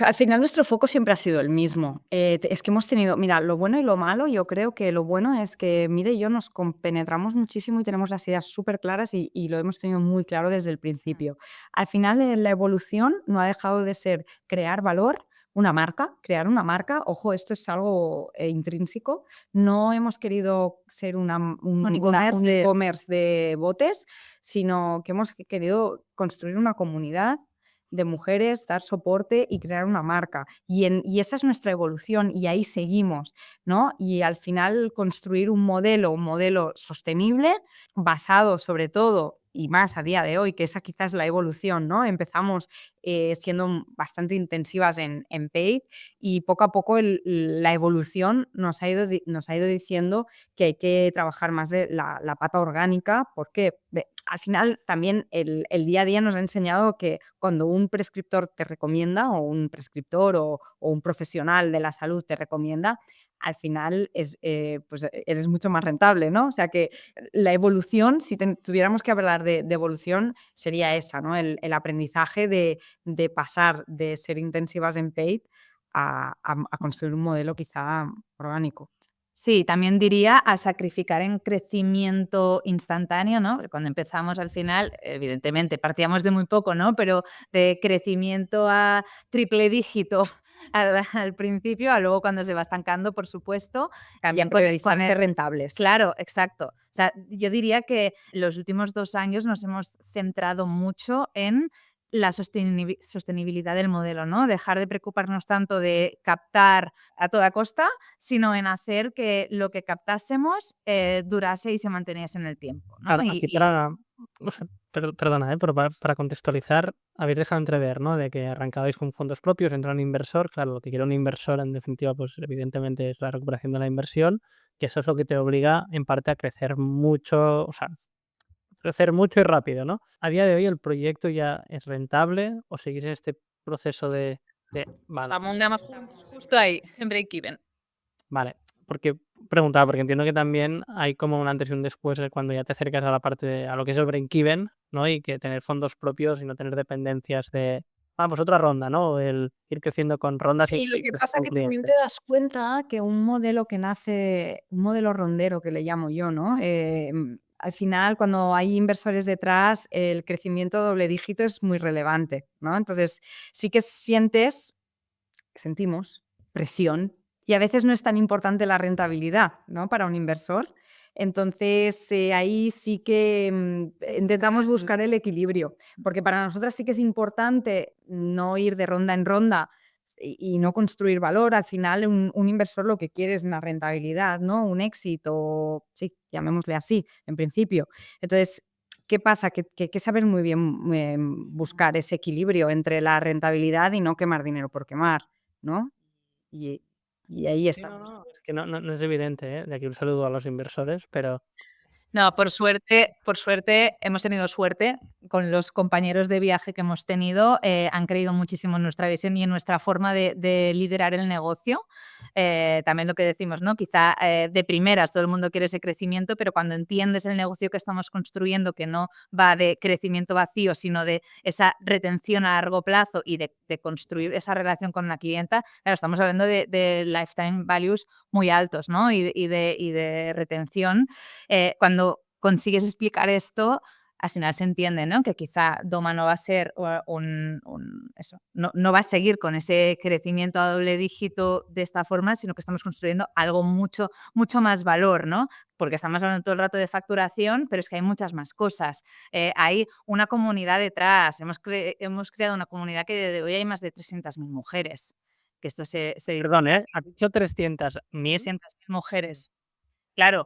S2: Al final nuestro foco siempre ha sido el mismo. Es que hemos tenido, mira, lo bueno y lo malo, yo creo que lo bueno es que Mire y yo nos compenetramos muchísimo y tenemos las ideas súper claras y lo hemos tenido muy claro desde el principio. Al final, la evolución no ha dejado de ser crear valor, crear una marca. Ojo, esto es algo intrínseco. No hemos querido ser
S1: Un e-commerce
S2: un
S1: de
S2: e-commerce de botes, sino que hemos querido construir una comunidad de mujeres, dar soporte y crear una marca. Y esa es nuestra evolución y ahí seguimos, ¿no? Y al final construir un modelo sostenible, basado sobre todo, y más a día de hoy, que esa quizás es la evolución, ¿no? Empezamos siendo bastante intensivas en paid y poco a poco la evolución nos ha ido diciendo que hay que trabajar más de la pata orgánica, porque al final también el día a día nos ha enseñado que cuando un prescriptor te recomienda o un prescriptor o un profesional de la salud te recomienda, al final pues eres mucho más rentable, ¿no? O sea que la evolución, si tuviéramos que hablar de evolución, sería esa, ¿no? El aprendizaje de pasar de ser intensivas en paid a construir un modelo quizá orgánico.
S1: Sí, también diría a sacrificar en crecimiento instantáneo, ¿no? Cuando empezamos al final, evidentemente, partíamos de muy poco, ¿no? Pero de crecimiento a triple dígito al principio, a luego cuando se va estancando, por supuesto,
S2: Y a
S1: también
S2: priorizar
S1: poner.
S2: ser rentables.
S1: Claro, exacto. O sea, yo diría que los últimos 2 años nos hemos centrado mucho en la sostenibilidad del modelo, ¿no? Dejar de preocuparnos tanto de captar a toda costa, sino en hacer que lo que captásemos durase y se manteniese en el tiempo, ¿no?
S3: Claro, aquí para, o sea, perdona, pero para contextualizar, habéis dejado entrever, ¿no? De que arrancabais con fondos propios, entra un inversor, claro, lo que quiere un inversor en definitiva, pues evidentemente es la recuperación de la inversión, que eso es lo que te obliga en parte a crecer mucho, o sea, crecer mucho y rápido, ¿no? A día de hoy, ¿el proyecto ya es rentable o seguís en este proceso vale,
S1: Estamos justo ahí, en break-even.
S3: vale? Porque preguntaba, porque entiendo que también hay como un antes y un después cuando ya te acercas a la parte a lo que es el break-even, ¿no? Y que tener fondos propios y no tener dependencias de, vamos, otra ronda, ¿no? El ir creciendo con rondas y
S2: Y lo que
S3: crecer
S2: pasa
S3: con
S2: que también te
S3: clientes.
S2: das cuenta que un modelo que nace, un modelo rondero que le llamo yo, ¿no? Al final, cuando hay inversores detrás, el crecimiento a doble dígito es muy relevante, ¿no? Entonces, sí que sentimos presión y a veces no es tan importante la rentabilidad, ¿no? Para un inversor. Entonces, ahí sí que intentamos buscar el equilibrio, porque para nosotras sí que es importante no ir de ronda en ronda y no construir valor. Al final, un inversor lo que quiere es una rentabilidad, ¿no? Un éxito, sí, llamémosle así, en principio. Entonces, ¿qué pasa? Que hay que saber muy bien buscar ese equilibrio entre la rentabilidad y no quemar dinero por quemar, ¿no? Y, y ahí
S3: Sí, no,
S2: estamos.
S3: no, es que no es evidente, ¿eh? De aquí un saludo a los inversores, pero
S1: No, por suerte, hemos tenido suerte con los compañeros de viaje que hemos tenido. Han creído muchísimo en nuestra visión y en nuestra forma de liderar el negocio. También lo que decimos, ¿no? Quizá de primeras todo el mundo quiere ese crecimiento, pero cuando entiendes el negocio que estamos construyendo, que no va de crecimiento vacío, sino de esa retención a largo plazo y de construir esa relación con la clienta, claro, estamos hablando de lifetime values muy altos, ¿no? Y de retención. Cuando consigues explicar esto, al final se entiende, ¿no? Que quizá Doma no va a ser eso, no va a seguir con ese crecimiento a doble dígito de esta forma, sino que estamos construyendo algo mucho, mucho más valor, ¿no? Porque estamos hablando todo el rato de facturación, pero es que hay muchas más cosas. Hay una comunidad detrás. Hemos creado una comunidad que de hoy hay más de 300.000 mujeres. Que esto se
S3: perdón, ¿eh? Has dicho 300.000.
S1: 300.000 mujeres. Claro,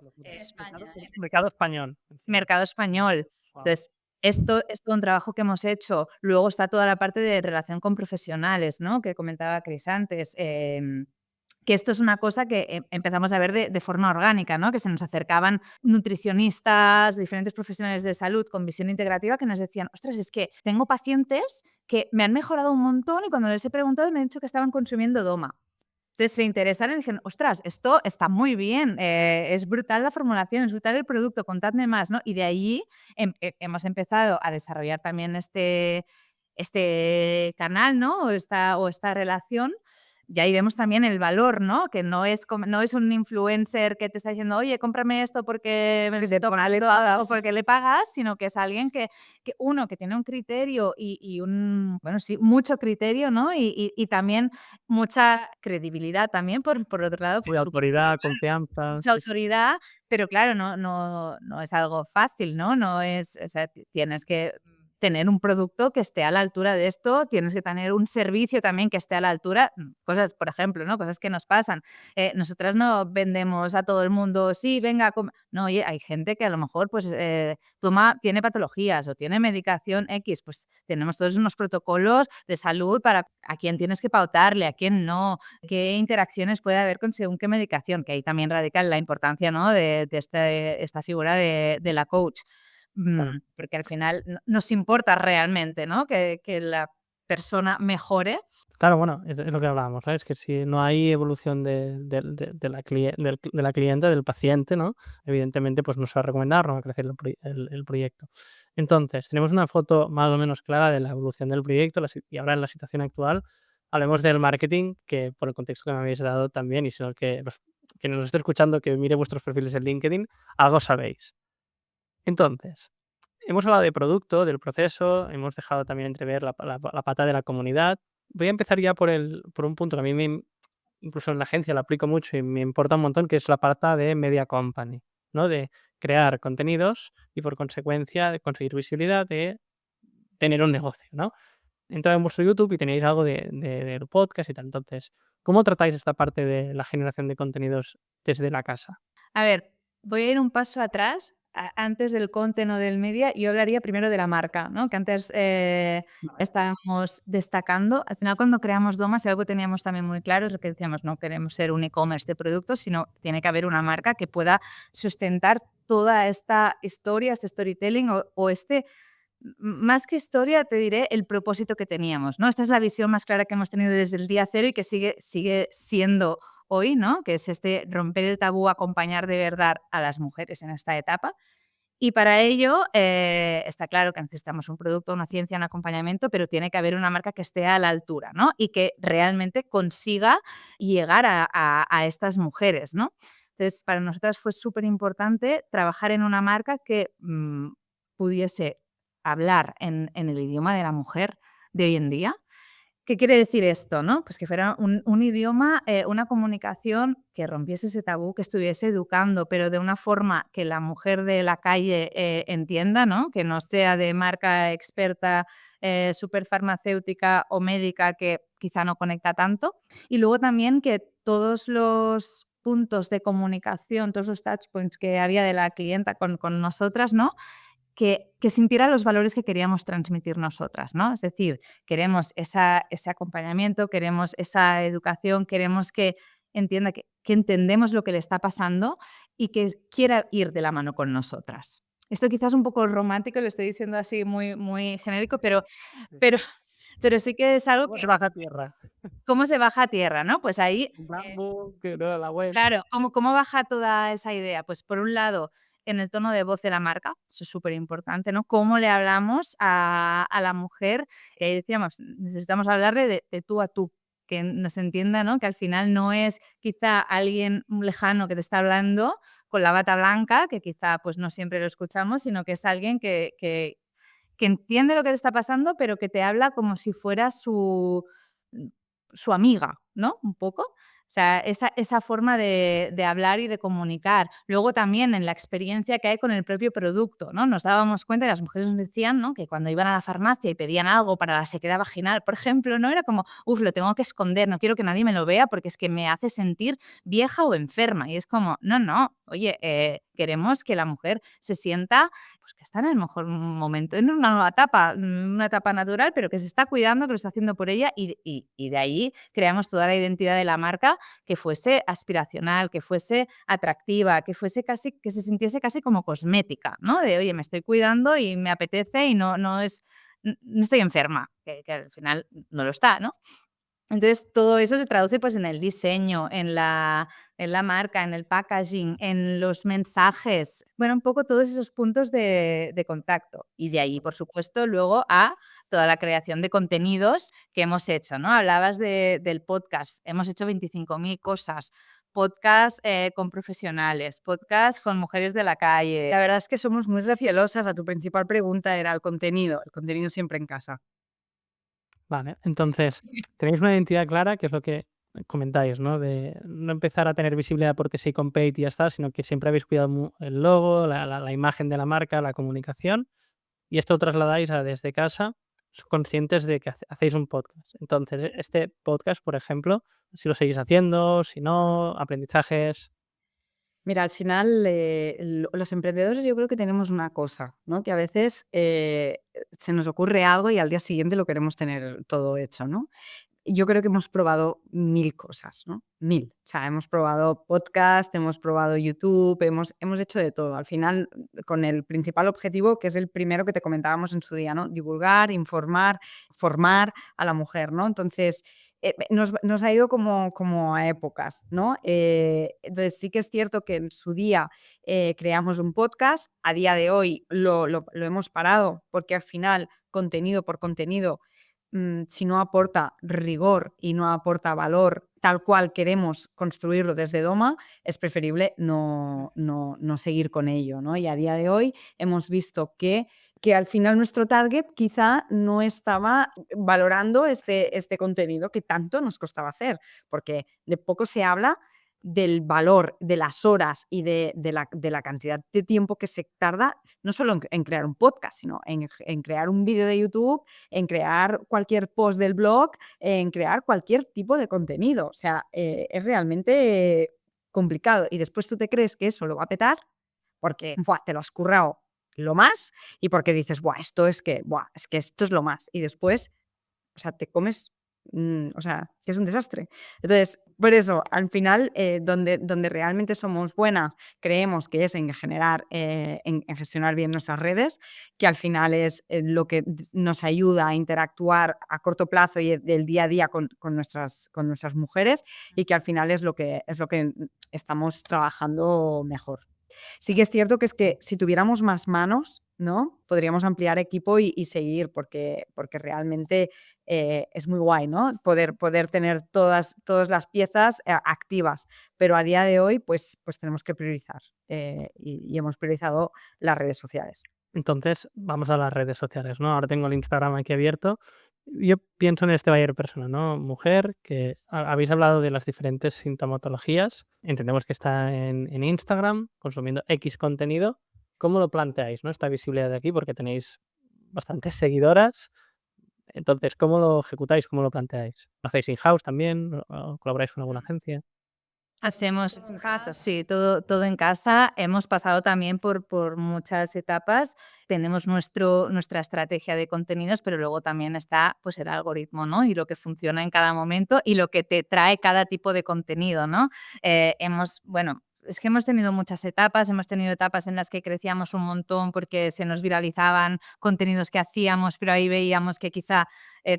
S3: Mercado español.
S1: mercado español.
S3: Guau.
S1: Entonces, esto es todo un trabajo que hemos hecho. Luego está toda la parte de relación con profesionales, ¿no? Que comentaba Cris antes. Que esto es una cosa que empezamos a ver de forma orgánica, ¿no? Que se nos acercaban nutricionistas, diferentes profesionales de salud con visión integrativa que nos decían, ostras, es que tengo pacientes que me han mejorado un montón y cuando les he preguntado me han dicho que estaban consumiendo Doma. Entonces se interesaron y dijeron, ostras, esto está muy bien, es brutal la formulación, es brutal el producto, contadme más, ¿no? Y de allí hemos empezado a desarrollar también este canal, ¿no? O esta relación. Y ahí vemos también el valor, ¿no? Que no es un influencer que te está diciendo, oye, cómprame esto porque me lo estoy tomando o porque le pagas, sino que es alguien que tiene un criterio bueno, sí, mucho criterio, ¿no? Y también mucha credibilidad también, por otro lado,
S3: Sí,
S1: por supuesto,
S3: autoridad,
S1: claro,
S3: confianza.
S1: mucha
S3: Sí, sí.
S1: autoridad, pero claro, no es algo fácil, ¿no? No es, o sea, tienes que tener un producto que esté a la altura de esto, tienes que tener un servicio también que esté a la altura, cosas, por ejemplo, ¿no? Cosas que nos pasan. Nosotras no vendemos a todo el mundo, sí, venga, no, oye, hay gente que a lo mejor pues tiene patologías o tiene medicación X, pues tenemos todos unos protocolos de salud para a quién tienes que pautarle, a quién no, qué interacciones puede haber con según qué medicación, que ahí también radica la importancia, ¿no? de esta figura de la coach.
S3: Claro.
S1: Porque al final nos importa realmente, ¿no? Que la persona mejore.
S3: Claro, bueno, es lo que hablábamos, ¿sabes? Que si no hay evolución de la clienta, del paciente, ¿no? Evidentemente, pues no se va a recomendar, no va a crecer el proyecto. Entonces, tenemos una foto más o menos clara de la evolución del proyecto y ahora en la situación actual hablemos del marketing, que por el contexto que me habéis dado también, y si no que nos esté escuchando, que mire vuestros perfiles en LinkedIn, algo sabéis. Entonces, hemos hablado de producto, del proceso, hemos dejado también entrever la pata de la comunidad. Voy a empezar ya por un punto que a mí incluso en la agencia lo aplico mucho y me importa un montón, que es la parte de media company, ¿no? De crear contenidos y por consecuencia de conseguir visibilidad, de tener un negocio, ¿no? Entrad en vuestro YouTube y tenéis algo del podcast y tal. Entonces, ¿cómo tratáis esta parte de la generación de contenidos desde la casa?
S1: A ver, voy a ir un paso atrás. Antes del content o del media, yo hablaría primero de la marca, ¿no? Que antes estábamos destacando. Al final, cuando creamos Doma, si algo teníamos también muy claro, es lo que decíamos, no queremos ser un e-commerce de productos, sino tiene que haber una marca que pueda sustentar toda esta historia, este storytelling o este, más que historia, te diré el propósito que teníamos, ¿no? Esta es la visión más clara que hemos tenido desde el día cero y que sigue siendo hoy, ¿no? Que es este romper el tabú, acompañar de verdad a las mujeres en esta etapa. Y para ello está claro que necesitamos un producto, una ciencia, un acompañamiento, pero tiene que haber una marca que esté a la altura, ¿no? Y que realmente consiga llegar a estas mujeres, ¿no? Entonces, para nosotras fue súper importante trabajar en una marca que pudiese hablar en el idioma de la mujer de hoy en día. ¿Qué quiere decir esto, no? Pues que fuera un idioma, una comunicación que rompiese ese tabú, que estuviese educando, pero de una forma que la mujer de la calle entienda, ¿no? Que no sea de marca experta, superfarmacéutica o médica que quizá no conecta tanto. Y luego también que todos los puntos de comunicación, todos los touch points que había de la clienta con nosotras, ¿no? Que sintiera los valores que queríamos transmitir nosotras, ¿no? Es decir, queremos ese acompañamiento, queremos esa educación, queremos que entienda que entendemos lo que le está pasando y que quiera ir de la mano con nosotras. Esto quizás es un poco romántico, lo estoy diciendo así muy, muy genérico, pero, pero sí que es algo
S3: ¿Cómo
S1: que,
S3: se baja a tierra?
S1: ¿cómo se baja a tierra, no? Pues ahí
S3: Un bambú, que no era la web.
S1: claro, ¿cómo baja toda esa idea? Pues por un lado, en el tono de voz de la marca, eso es súper importante, ¿no? Cómo le hablamos a la mujer, que ahí decíamos, necesitamos hablarle de tú a tú, que nos entienda, ¿no? Que al final no es quizá alguien lejano que te está hablando con la bata blanca, que quizá pues no siempre lo escuchamos, sino que es alguien que entiende lo que te está pasando, pero que te habla como si fuera su amiga, ¿no? Un poco. O sea, esa forma de hablar y de comunicar. Luego también en la experiencia que hay con el propio producto, ¿no? Nos dábamos cuenta y las mujeres nos decían, ¿no? Que cuando iban a la farmacia y pedían algo para la sequedad vaginal, por ejemplo, ¿no? Era como, lo tengo que esconder, no quiero que nadie me lo vea porque es que me hace sentir vieja o enferma. Y es como, no, oye, queremos que la mujer se sienta pues que está en el mejor momento, en una etapa natural, pero que se está cuidando, que lo está haciendo por ella y de ahí creamos toda la identidad de la marca que fuese aspiracional, que fuese atractiva, que fuese casi, que se sintiese casi como cosmética, ¿no? De, oye, me estoy cuidando y me apetece y no estoy enferma, que al final no lo está, ¿no? Entonces, todo eso se traduce pues, en el diseño, en la marca, en el packaging, en los mensajes. Bueno, un poco todos esos puntos de contacto. Y de ahí, por supuesto, luego a toda la creación de contenidos que hemos hecho, ¿no? Hablabas del podcast. Hemos hecho 25.000 cosas. Podcast con profesionales, podcast con mujeres de la calle.
S2: La verdad es que somos muy recielosas. A tu principal pregunta era el contenido siempre en casa.
S3: Vale, entonces, tenéis una identidad clara, que es lo que comentáis, ¿no? De no empezar a tener visibilidad porque sí con paid y ya está, sino que siempre habéis cuidado el logo, la imagen de la marca, la comunicación, y esto lo trasladáis a desde casa, conscientes de que hacéis un podcast. Entonces, este podcast, por ejemplo, si lo seguís haciendo, si no, aprendizajes.
S2: Mira, al final los emprendedores yo creo que tenemos una cosa, ¿no? Que a veces se nos ocurre algo y al día siguiente lo queremos tener todo hecho, ¿no? Yo creo que hemos probado 1000 cosas, ¿no? 1000. O sea, hemos probado podcast, hemos probado YouTube, hemos hecho de todo. Al final, con el principal objetivo, que es el primero que te comentábamos en su día, ¿no? Divulgar, informar, formar a la mujer, ¿no? Entonces, nos ha ido como a épocas, ¿no? Entonces, sí que es cierto que en su día creamos un podcast. A día de hoy lo hemos parado porque al final, contenido por contenido, si no aporta rigor y no aporta valor tal cual queremos construirlo desde Doma, es preferible no seguir con ello, ¿no? Y a día de hoy hemos visto que al final nuestro target quizá no estaba valorando este contenido que tanto nos costaba hacer, porque de poco se habla del valor de las horas y de la cantidad de tiempo que se tarda, no solo en crear un podcast, sino en crear un vídeo de YouTube, en crear cualquier post del blog, en crear cualquier tipo de contenido. O sea, es realmente complicado. Y después tú te crees que eso lo va a petar porque ¡buah!, te lo has currado lo más y porque dices, ¡buah!, es que esto es lo más. Y después, o sea, te comes, o sea, que es un desastre. Entonces, por eso, al final, donde realmente somos buenas, creemos que es en generar, en gestionar bien nuestras redes, que al final es lo que nos ayuda a interactuar a corto plazo y del día a día con nuestras mujeres, y que al final es lo que estamos trabajando mejor. Sí que es cierto que si tuviéramos más manos, ¿no?, podríamos ampliar equipo y seguir, porque realmente es muy guay, ¿no?, poder tener todas las piezas activas, pero a día de hoy pues tenemos que priorizar, y hemos priorizado las redes sociales.
S3: Entonces, vamos a las redes sociales, ¿no? Ahora tengo el Instagram aquí abierto. Yo pienso en este buyer persona, ¿no? Mujer, que habéis hablado de las diferentes sintomatologías. Entendemos que está en Instagram consumiendo X contenido. ¿Cómo lo planteáis, no? Esta visibilidad de aquí, porque tenéis bastantes seguidoras. Entonces, ¿cómo lo ejecutáis? ¿Cómo lo planteáis? ¿Lo hacéis in-house también? ¿O colaboráis con alguna agencia?
S1: Hacemos en casa, sí, todo en casa. Hemos pasado también por muchas etapas. Tenemos nuestra estrategia de contenidos, pero luego también está pues el algoritmo, ¿no? Y lo que funciona en cada momento y lo que te trae cada tipo de contenido, ¿no? Bueno, es que hemos tenido muchas etapas. Hemos tenido etapas en las que crecíamos un montón porque se nos viralizaban contenidos que hacíamos, pero ahí veíamos que quizá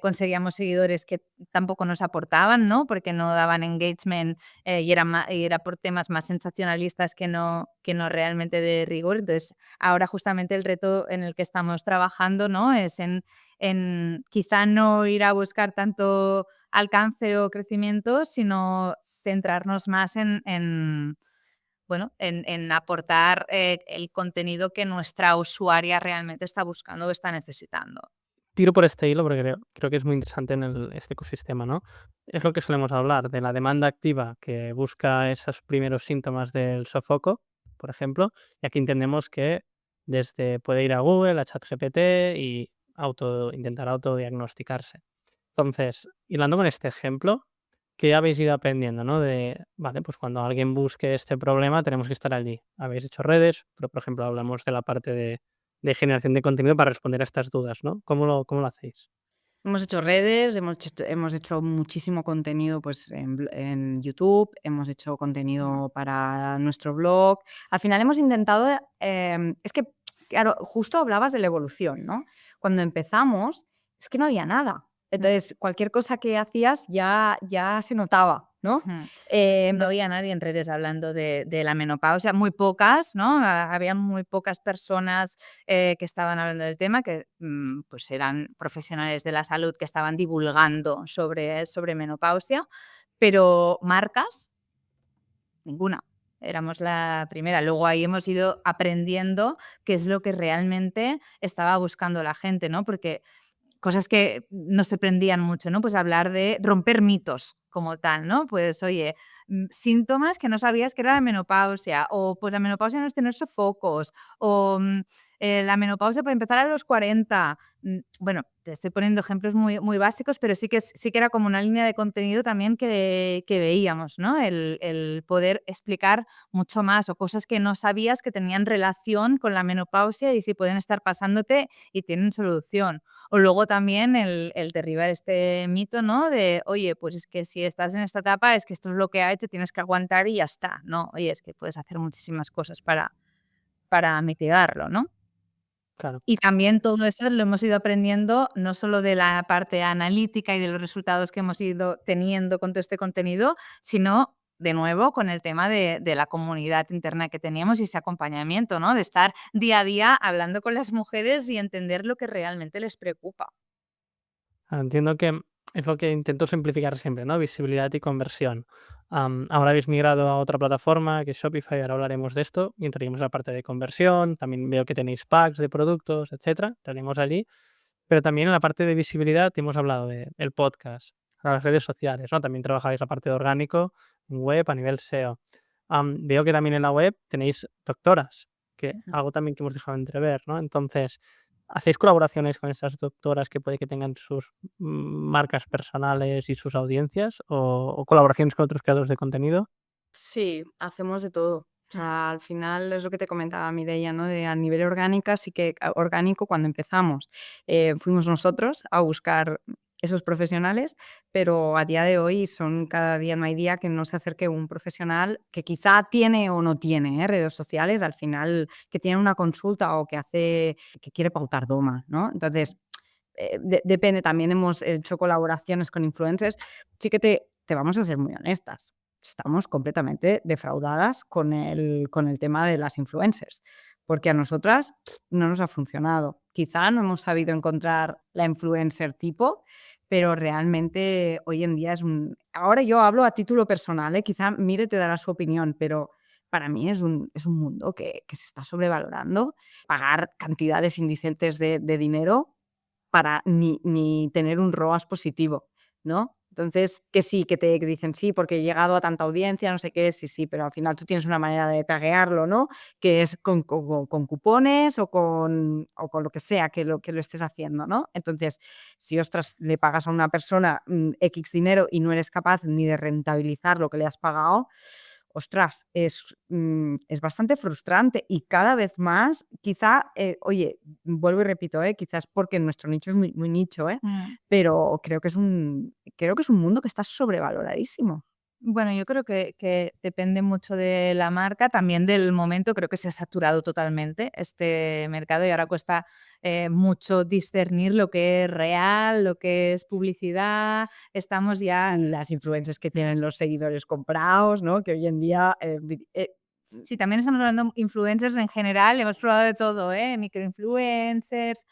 S1: conseguíamos seguidores que tampoco nos aportaban, ¿no? Porque no daban engagement, y era por temas más sensacionalistas que no realmente de rigor. Entonces, ahora justamente el reto en el que estamos trabajando, ¿no?, es en quizá no ir a buscar tanto alcance o crecimiento, sino centrarnos más en aportar el contenido que nuestra usuaria realmente está buscando o está necesitando.
S3: Tiro por este hilo porque creo que es muy interesante en este ecosistema, ¿no? Es lo que solemos hablar de la demanda activa que busca esos primeros síntomas del sofoco, por ejemplo, y aquí entendemos que puede ir a Google, a ChatGPT y intentar autodiagnosticarse. Entonces, hilando con este ejemplo, ¿qué habéis ido aprendiendo, no? Vale, pues cuando alguien busque este problema tenemos que estar allí. Habéis hecho redes, pero por ejemplo hablamos de la parte de generación de contenido para responder a estas dudas, ¿no? ¿Cómo lo hacéis?
S2: Hemos hecho redes, hemos hecho muchísimo contenido pues, en YouTube, hemos hecho contenido para nuestro blog. Al final hemos intentado, es que, claro, justo hablabas de la evolución, ¿no? Cuando empezamos, es que no había nada. Entonces, cualquier cosa que hacías ya se notaba, ¿no?
S1: Ujú.
S2: Eh,
S1: No había nadie en redes hablando de la menopausia, muy pocas, ¿no? Había muy pocas personas que estaban hablando del tema, que pues eran profesionales de la salud que estaban divulgando sobre menopausia, pero marcas, ninguna. Éramos la primera. Luego ahí hemos ido aprendiendo qué es lo que realmente estaba buscando la gente, ¿no? Porque cosas que nos sorprendían mucho, ¿no? Pues hablar de romper mitos como tal, ¿no? Pues, oye, síntomas que no sabías que era la menopausia, o pues la menopausia no es tener sofocos, o la menopausia puede empezar a los 40. Bueno, te estoy poniendo ejemplos muy, muy básicos, pero sí que era como una línea de contenido también que veíamos, ¿no? El poder explicar mucho más o cosas que no sabías que tenían relación con la menopausia y si pueden estar pasándote y tienen solución. O luego también el derribar este mito, ¿no? De, oye, pues es que si estás en esta etapa es que esto es lo que hay, te tienes que aguantar y ya está, ¿no? Oye, es que puedes hacer muchísimas cosas para mitigarlo, ¿no?
S3: Claro.
S1: Y también todo esto lo hemos ido aprendiendo no solo de la parte analítica y de los resultados que hemos ido teniendo con todo este contenido, sino de nuevo con el tema de la comunidad interna que teníamos y ese acompañamiento, ¿no? De estar día a día hablando con las mujeres y entender lo que realmente les preocupa.
S3: Entiendo que es lo que intento simplificar siempre, ¿no? Visibilidad y conversión. Ahora habéis migrado a otra plataforma que es Shopify, ahora hablaremos de esto y entraríamos en la parte de conversión. También veo que tenéis packs de productos, etcétera, entraremos allí. Pero también en la parte de visibilidad hemos hablado del podcast, a las redes sociales, ¿no? También trabajáis la parte de orgánico en web a nivel SEO. Veo que también en la web tenéis doctoras, que
S2: Ujú.
S3: algo también que hemos dejado entrever, ¿no? Entonces, ¿hacéis colaboraciones con esas doctoras que puede que tengan sus marcas personales y sus audiencias o colaboraciones con otros creadores de contenido?
S2: Sí, hacemos de todo. O sea, al final es lo que te comentaba Mireia, ¿no? De a nivel orgánica, sí que orgánico cuando empezamos fuimos nosotros a buscar esos profesionales, pero a día de hoy son cada día, no hay día que no se acerque un profesional que quizá tiene o no tiene redes sociales, al final que tiene una consulta o que quiere pautar doma, ¿no? Entonces, depende, también hemos hecho colaboraciones con influencers. Sí que te vamos a ser muy honestas. Estamos completamente defraudadas con el tema de las influencers, porque a nosotras no nos ha funcionado. Quizá no hemos sabido encontrar la influencer tipo, pero realmente hoy en día Ahora yo hablo a título personal, quizá Mire te dará su opinión, pero para mí es un mundo que se está sobrevalorando. Pagar cantidades indecentes de dinero para ni tener un ROAS positivo, ¿no? Entonces, que sí, que dicen: "Sí, porque he llegado a tanta audiencia, no sé qué", sí, sí, pero al final tú tienes una manera de taguearlo, ¿no? Que es con cupones o con lo que sea que lo estés haciendo, ¿no? Entonces, si, ostras, le pagas a una persona, equis dinero y no eres capaz ni de rentabilizar lo que le has pagado, ostras, es bastante frustrante y cada vez más, quizá, oye, vuelvo y repito, quizás porque nuestro nicho es muy, muy nicho,
S1: Mm.
S2: pero creo que es un mundo que está sobrevaloradísimo.
S1: Bueno, yo creo que depende mucho de la marca, también del momento. Creo que se ha saturado totalmente este mercado y ahora cuesta mucho discernir lo que es real, lo que es publicidad. Estamos ya.
S2: Las influencers que tienen los seguidores comprados, ¿no? Que hoy en día,
S1: Sí, también estamos hablando influencers en general, hemos probado de todo, ¿eh? Microinfluencers,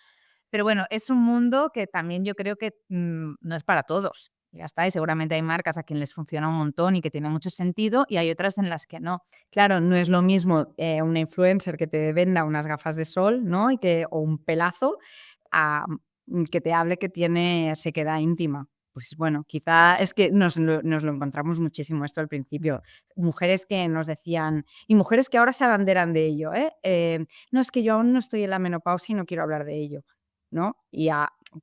S1: pero bueno, es un mundo que también yo creo que no es para todos. Ya está, y seguramente hay marcas a quien les funciona un montón y que tiene mucho sentido, y hay otras en las que no.
S2: claro, no es lo mismo una influencer que te venda unas gafas de sol, ¿no? O un pelazo, a que te hable que tiene sequedad íntima. Pues bueno, quizá es que nos lo encontramos muchísimo esto al principio. Mujeres que nos decían, y mujeres que ahora se abanderan de ello, no, es que yo aún no estoy en la menopausia y no quiero hablar de ello, ¿no?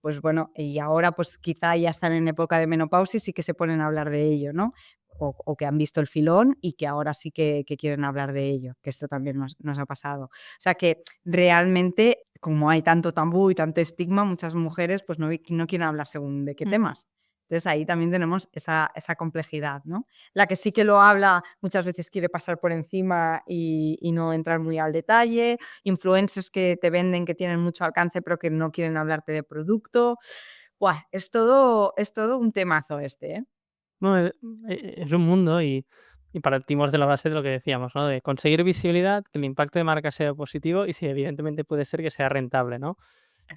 S2: Pues bueno, y ahora pues quizá ya están en época de menopausia y sí que se ponen a hablar de ello, ¿no? O que han visto el filón y que ahora sí que quieren hablar de ello, que esto también nos ha pasado. O sea que realmente, como hay tanto tabú y tanto estigma, muchas mujeres pues no quieren hablar según de qué
S1: Mm.
S2: temas. Entonces ahí también tenemos esa complejidad, ¿no? La que sí que lo habla muchas veces quiere pasar por encima y no entrar muy al detalle. Influencers que te venden, que tienen mucho alcance, pero que no quieren hablarte de producto. Buah, es todo un temazo este, ¿eh?
S3: No, es un mundo y partimos de la base de lo que decíamos, ¿no? De conseguir visibilidad, que el impacto de marca sea positivo y si evidentemente puede ser que sea rentable, ¿no?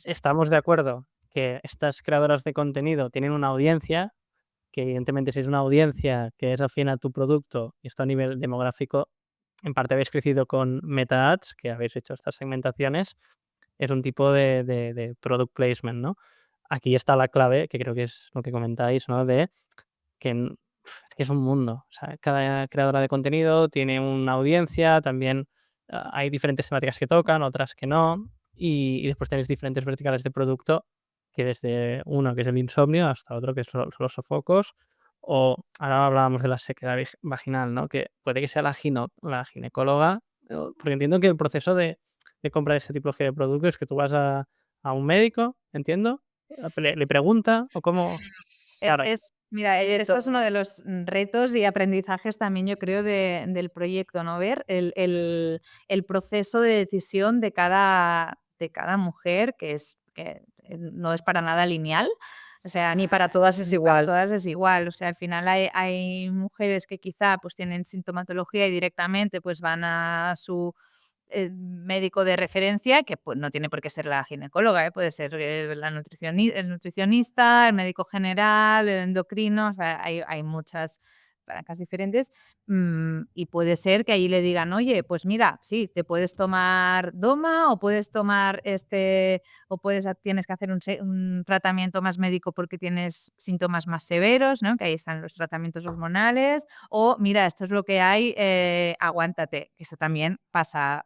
S3: Estamos de acuerdo que estas creadoras de contenido tienen una audiencia, que evidentemente si es una audiencia que es afín a tu producto y esto a nivel demográfico, en parte habéis crecido con Meta Ads, que habéis hecho estas segmentaciones, es un tipo de product placement, ¿no? Aquí está la clave, que creo que es lo que comentáis, ¿no? De que es un mundo. O sea, cada creadora de contenido tiene una audiencia, también hay diferentes temáticas que tocan, otras que no, y después tenéis diferentes verticales de producto, que desde uno que es el insomnio hasta otro que son los sofocos, o ahora hablábamos de la sequedad vaginal, ¿no? Que puede que sea la ginecóloga, porque entiendo que el proceso de compra de este tipo de productos es que tú vas a un médico, entiendo, le pregunta o cómo. Claro,
S1: Mira, esto es uno de los retos y aprendizajes también, yo creo, del proyecto, ¿no? Ver el proceso de decisión de cada mujer, que no es para nada lineal. O sea,
S2: Ni para todas es
S1: ni para
S2: igual.
S1: todas es igual. O sea, al final hay mujeres que quizá pues tienen sintomatología y directamente pues van a su médico de referencia, que pues, no tiene por qué ser la ginecóloga, puede ser el nutricionista, el médico general, el endocrino, o sea, hay muchas palancas diferentes, y puede ser que allí le digan, oye, pues mira, sí, te puedes tomar Doma o puedes tomar tienes que hacer un tratamiento más médico porque tienes síntomas más severos, ¿no? Que ahí están los tratamientos hormonales, o mira, esto es lo que hay, aguántate, que eso también pasa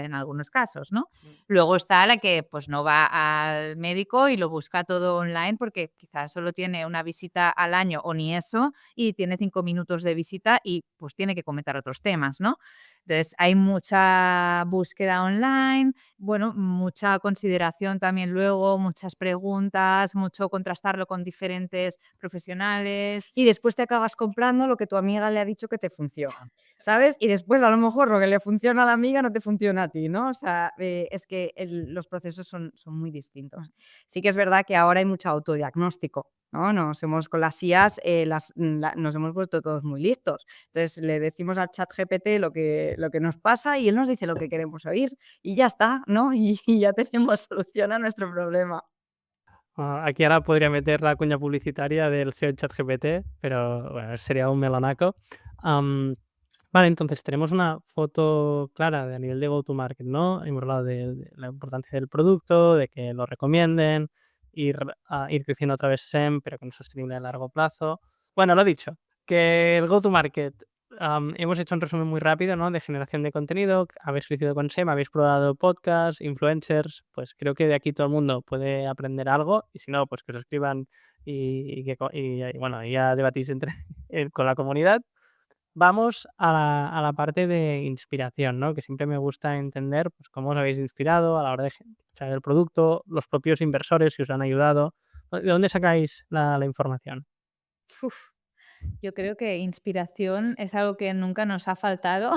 S1: en algunos casos, ¿no? Luego está la que pues no va al médico y lo busca todo online porque quizás solo tiene una visita al año o ni eso y tiene 5 minutos de visita y pues tiene que comentar otros temas, ¿no? Entonces hay mucha búsqueda online, bueno, mucha consideración también luego, muchas preguntas, mucho contrastarlo con diferentes profesionales.
S2: Y después te acabas comprando lo que tu amiga le ha dicho que te funciona, ¿sabes? Y después a lo mejor lo que le funciona a la amiga no te funciona a ti, ¿no? O sea, es que los procesos son muy distintos. Sí que es verdad que ahora hay mucho autodiagnóstico, ¿no? Con las IAs nos hemos vuelto todos muy listos. Entonces le decimos al chat GPT lo que nos pasa y él nos dice lo que queremos oír y ya está, ¿no? Y ya tenemos solución a nuestro problema.
S3: Aquí ahora podría meter la cuña publicitaria del CEO de ChatGPT, pero bueno, sería un melonaco. Vale, entonces tenemos una foto clara a nivel de go-to-market, ¿no? Hemos hablado de la importancia del producto, de que lo recomienden, ir creciendo otra vez SEM, pero que no es sostenible a largo plazo. Bueno, lo dicho, que el go-to-market, hemos hecho un resumen muy rápido, ¿no? De generación de contenido, habéis crecido con SEM, habéis probado podcasts, influencers, pues creo que de aquí todo el mundo puede aprender algo y si no, pues que os escriban bueno, ya debatís con la comunidad. Vamos a la parte de inspiración, ¿no? Que siempre me gusta entender, pues, cómo os habéis inspirado a la hora de crear el producto, los propios inversores, si os han ayudado. ¿De dónde sacáis la información?
S1: Uf, yo creo que inspiración es algo que nunca nos ha faltado.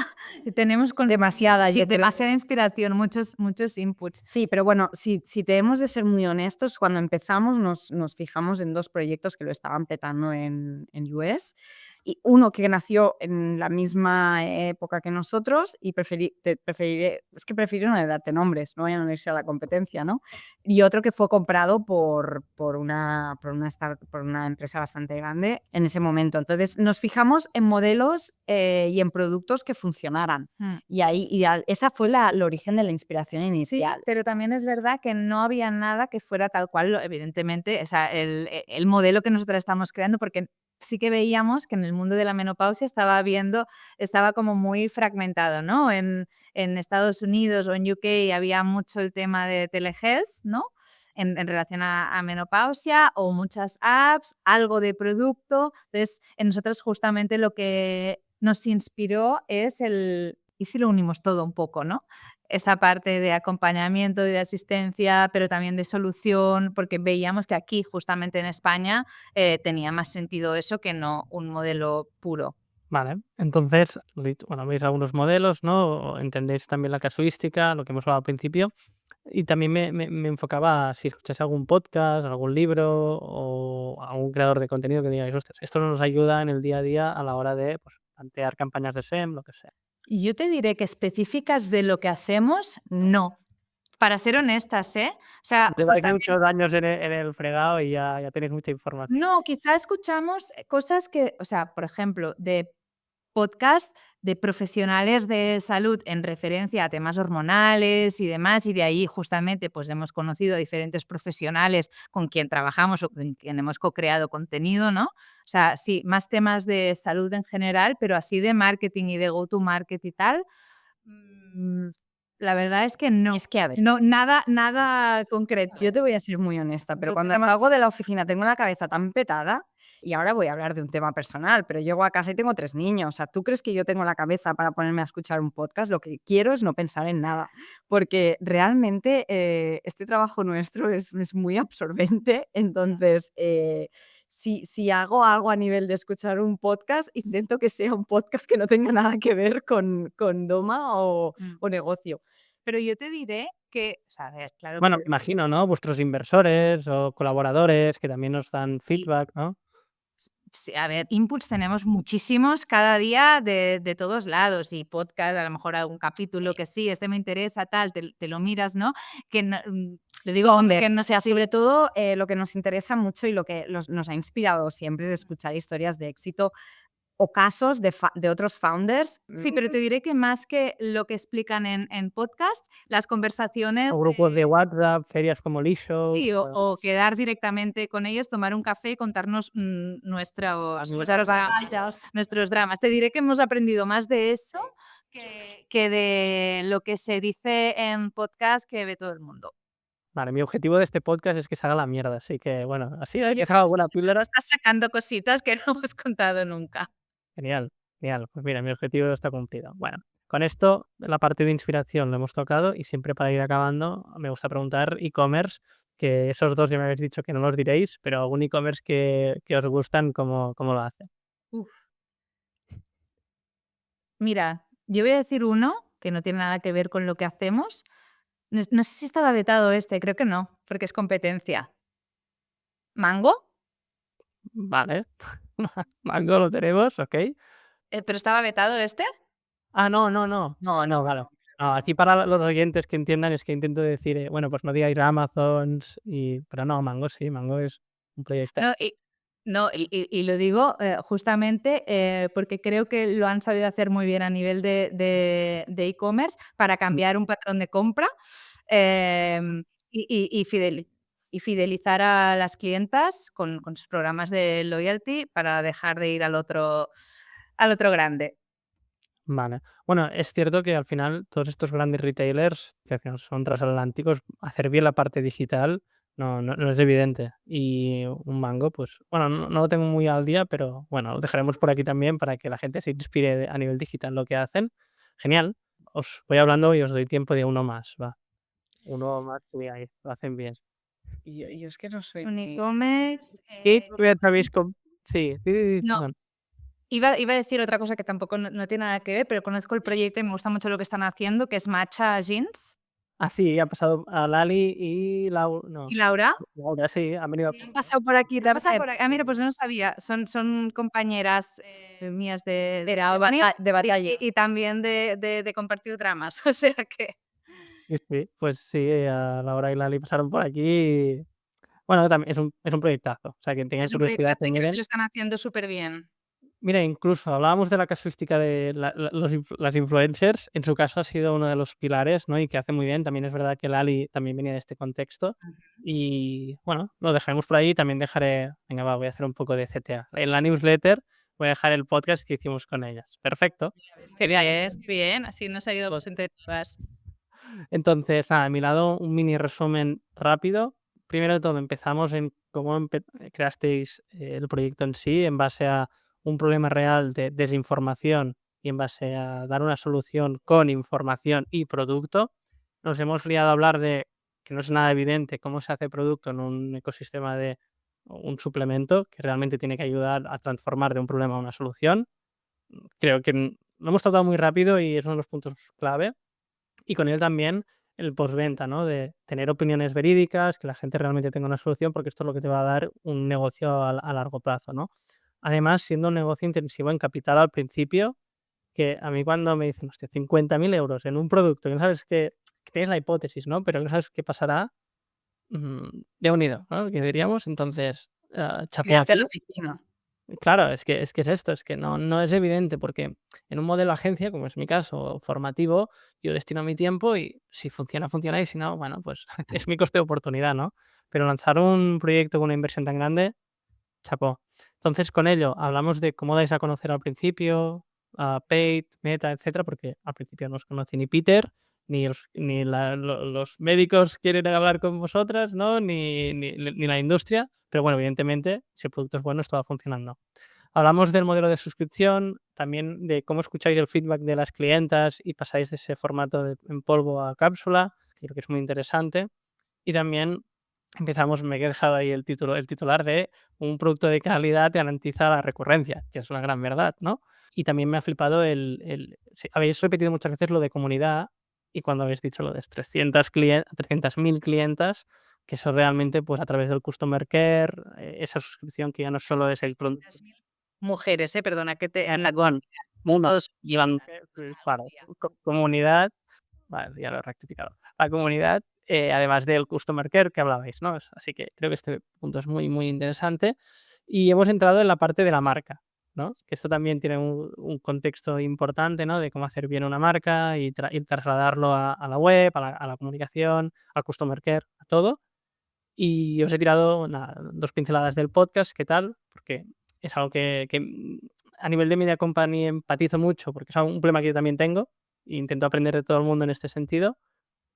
S1: Tenemos
S2: Demasiada,
S1: sí,
S2: yo creo.
S1: demasiada inspiración, muchos inputs.
S2: Sí, pero bueno, si te hemos de ser muy honestos, cuando empezamos nos fijamos en 2 proyectos que lo estaban petando en US, y uno que nació en la misma época que nosotros y preferiré es que prefiero no darte nombres, no vayan a unirse a la competencia, ¿no? Y otro que fue comprado por una empresa bastante grande en ese momento. Entonces, nos fijamos en modelos, y en productos que funcionaran. Esa fue el origen de la inspiración
S1: Sí,
S2: inicial.
S1: pero también es verdad que no había nada que fuera tal cual, evidentemente, o sea, el modelo que nosotros estamos creando, porque sí que veíamos que en el mundo de la menopausia estaba como muy fragmentado, ¿no? En Estados Unidos o en UK había mucho el tema de telehealth, ¿no? En relación a menopausia o muchas apps, algo de producto. Entonces, en nosotros justamente lo que nos inspiró es ¿y si lo unimos todo un poco, no? Esa parte de acompañamiento y de asistencia, pero también de solución, porque veíamos que aquí, justamente en España, tenía más sentido eso que no un modelo puro.
S3: Vale, entonces, bueno, veis algunos modelos, ¿no? Entendéis también la casuística, lo que hemos hablado al principio. Y también me enfocaba a si escucháis algún podcast, algún libro o algún creador de contenido que digáis, ostras, esto nos ayuda en el día a día a la hora de pues, plantear campañas de SEM, lo que sea.
S1: Y yo te diré que específicas de lo que hacemos, no. Para ser honestas, ¿eh? O sea,
S3: Lleváis muchos años en el fregado y ya tenéis mucha información.
S1: no, quizá escuchamos cosas que, o sea, por ejemplo, de podcast de profesionales de salud en referencia a temas hormonales y demás, y de ahí justamente pues hemos conocido a diferentes profesionales con quien trabajamos o con quien hemos co-creado contenido, ¿no? O sea, sí, más temas de salud en general, pero así de marketing y de go-to-market y tal, mm, la verdad es que no.
S2: Es que, a ver,
S1: No, nada concreto.
S2: yo te voy a ser muy honesta, pero
S1: Yo
S2: cuando salgo de la oficina tengo la cabeza tan petada, y ahora voy a hablar de un tema personal, pero llego a casa y tengo 3 niños. O sea, ¿tú crees que yo tengo la cabeza para ponerme a escuchar un podcast? Lo que quiero es no pensar en nada, porque realmente este trabajo nuestro es muy absorbente. Entonces, si hago algo a nivel de escuchar un podcast, intento que sea un podcast que no tenga nada que ver con Doma o negocio.
S1: Pero yo te diré que, o sea, a ver, claro
S3: Bueno, me
S1: que
S3: imagino, ¿no? Vuestros inversores o colaboradores que también nos dan
S1: sí.
S3: feedback, ¿no?
S1: Sí, a ver, inputs tenemos muchísimos cada día de todos lados y podcast, a lo mejor algún capítulo que sí, este me interesa, tal, te lo miras, ¿no? Que no, le digo que no sea así.
S2: Sobre todo, lo que nos interesa mucho y lo que nos ha inspirado siempre es escuchar historias de éxito o casos de otros founders.
S1: Sí, pero te diré que más que lo que explican en podcast, las conversaciones
S3: O grupos de WhatsApp, ferias como Lisho.
S1: sí, o quedar directamente con ellos, tomar un café y contarnos nuestros dramas. Te diré que hemos aprendido más de eso que de lo que se dice en podcast que ve todo el mundo.
S3: Vale, mi objetivo de este podcast es que se haga la mierda, así que bueno, así hay que
S1: Yo
S3: hacer
S1: creo
S3: alguna
S1: que
S3: píldora.
S1: estás sacando cositas que no hemos contado nunca.
S3: Genial, genial. Pues mira, mi objetivo está cumplido. Bueno, con esto la parte de inspiración lo hemos tocado y siempre para ir acabando me gusta preguntar e-commerce, que esos dos ya me habéis dicho que no los diréis, pero algún e-commerce que os gustan, ¿cómo lo hace?
S1: Uf. Mira, yo voy a decir uno que no tiene nada que ver con lo que hacemos. No sé si estaba vetado este, creo que no, porque es competencia. ¿Mango?
S3: Vale, Mango lo tenemos, ok.
S1: ¿Pero estaba vetado este?
S3: Ah, no, no, no.
S2: No, no,
S3: Claro. No, aquí para los oyentes que entiendan es que intento decir, bueno, pues no digáis Amazons, pero no, Mango sí, Mango es un proyecto.
S1: No, y lo digo justamente porque creo que lo han sabido hacer muy bien a nivel de e-commerce para cambiar un patrón de compra y fidelizar a las clientas con sus programas de loyalty para dejar de ir al otro grande.
S3: Vale. Bueno, es cierto que al final todos estos grandes retailers, que al final son transatlánticos, hacer bien la parte digital no es evidente. Y un Mango, pues, bueno, no lo tengo muy al día, pero bueno, lo dejaremos por aquí también para que la gente se inspire a nivel digital lo que hacen. Genial. Os voy hablando y os doy tiempo de uno más, va. Uno más que digáis, lo hacen bien.
S2: Y yo es que no soy
S1: Un
S2: muy-
S1: e-commerce.
S3: ¿Qué sabéis con...? Sí,
S1: No,
S3: perdón.
S1: iba a decir otra cosa que tampoco no tiene nada que ver, pero conozco el proyecto y me gusta mucho lo que están haciendo, que es Matcha Jeans.
S3: Ah, sí, ha pasado a Lali y no,
S1: ¿Y Laura?
S3: Laura sí, han venido.
S2: Han pasado por aquí
S1: ¿Qué pasa
S2: también.
S1: por aquí? Ah, mira, pues no sabía. Son compañeras mías de la
S2: De
S1: Albania
S2: de Batalle.
S1: y también de compartir dramas. O sea que
S3: Sí, sí, pues sí, a Laura y Lali pasaron por aquí y, bueno, también es un proyectazo, o sea, quien tenga
S1: es un
S3: curiosidad
S1: proyectazo
S3: que
S1: y creo que
S3: miren.
S1: lo están haciendo súper bien.
S3: Mira, incluso hablábamos de la casuística de las influencers, en su caso ha sido uno de los pilares, ¿no? Y que hace muy bien, también es verdad que Lali también venía de este contexto y, bueno, lo dejaremos por ahí, también dejaré, venga, va, voy a hacer un poco de CTA. En la newsletter voy a dejar el podcast que hicimos con ellas. Perfecto.
S1: Genial, es bien, así nos ha ido entre todas.
S3: Entonces, nada, a mi lado, un mini resumen rápido. Primero de todo, empezamos en cómo creasteis el proyecto en sí, en base a un problema real de desinformación y en base a dar una solución con información y producto. Nos hemos liado a hablar de que no es nada evidente cómo se hace producto en un ecosistema de un suplemento que realmente tiene que ayudar a transformar de un problema a una solución. Creo que lo hemos tratado muy rápido y es uno de los puntos clave. Y con él también el postventa, ¿no? De tener opiniones verídicas, que la gente realmente tenga una solución, porque esto es lo que te va a dar un negocio a largo plazo, ¿no? Además, siendo un negocio intensivo en capital al principio, que a mí cuando me dicen, hostia, 50.000 euros en un producto, que no sabes que tienes la hipótesis, ¿no? Pero no sabes qué pasará, de unido, ¿no? Que diríamos. Entonces, chapó
S2: Creaste la
S3: aquí.
S2: oficina.
S3: Claro, es que es esto, es que no es evidente, porque en un modelo agencia, como es mi caso, formativo, yo destino mi tiempo y si funciona, funciona, y si no, bueno, pues es mi coste de oportunidad, ¿no? Pero lanzar un proyecto con una inversión tan grande, chapó. Entonces, con ello hablamos de cómo dais a conocer al principio, a Paid, Meta, etcétera, porque al principio no os conoce ni Peter, ni los médicos quieren hablar con vosotras, ¿no? Ni la industria, pero bueno, evidentemente, si el producto es bueno, esto va funcionando. Hablamos del modelo de suscripción, también de cómo escucháis el feedback de las clientas y pasáis de ese formato en polvo a cápsula, que creo que es muy interesante. Y también empezamos, me he dejado ahí el titular de un producto de calidad te garantiza la recurrencia, que es una gran verdad, ¿no? Y también me ha flipado sí, habéis repetido muchas veces lo de comunidad y cuando habéis dicho lo de 300.000 clientas, que eso realmente, pues a través del customer care, esa suscripción que ya no solo es el producto.
S1: 300.000 mujeres, perdona que te
S3: Todos llevan, claro, comunidad, vale, ya lo he rectificado. La comunidad, además del customer care que hablabais, ¿no? Así que creo que este punto es muy, muy interesante. Y hemos entrado en la parte de la marca. ¿no? Que esto también tiene un contexto importante, ¿no? De cómo hacer bien una marca y trasladarlo a la web, a la comunicación, al customer care, a todo. Y os he tirado, nada, 2 pinceladas del podcast, ¿qué tal? Porque es algo que a nivel de media company empatizo mucho, porque es un problema que yo también tengo, e intento aprender de todo el mundo en este sentido.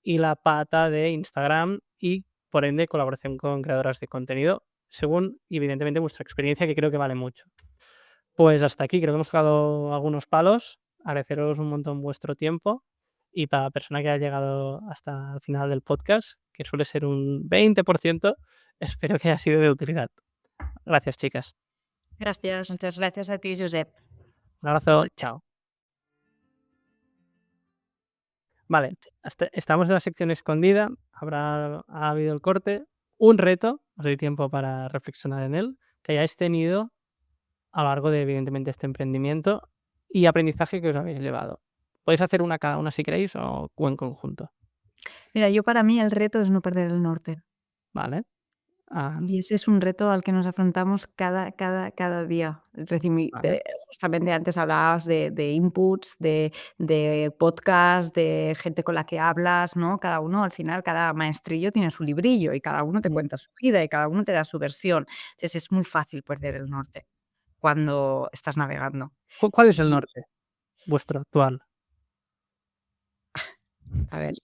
S3: Y la pata de Instagram y, por ende, colaboración con creadoras de contenido, según, evidentemente, vuestra experiencia, que creo que vale mucho. Pues hasta aquí, creo que hemos tocado algunos palos. Agradeceros un montón vuestro tiempo y para la persona que ha llegado hasta el final del podcast, que suele ser un 20%, espero que haya sido de utilidad. Gracias, chicas.
S2: Gracias.
S1: Muchas gracias a ti, Josep.
S3: Un abrazo, chao. Vale, estamos en la sección escondida, ha habido el corte. Un reto, os doy tiempo para reflexionar en él, que hayáis tenido a lo largo de, evidentemente, este emprendimiento y aprendizaje que os habéis llevado. Podéis hacer una cada una si queréis o en conjunto,
S2: Mira, yo para mí el reto es no perder el norte.
S3: ¿vale? Ah,
S2: Y ese es un reto al que nos afrontamos cada día.
S3: vale.
S2: Justamente antes hablabas de inputs, de podcast, de gente con la que hablas, ¿no? Cada uno, al final, cada maestrillo tiene su librillo y cada uno te cuenta su vida y cada uno te da su versión. Entonces es muy fácil perder el norte cuando estás navegando.
S3: ¿Cuál es el
S2: Y,
S3: norte vuestro actual?
S2: a ver,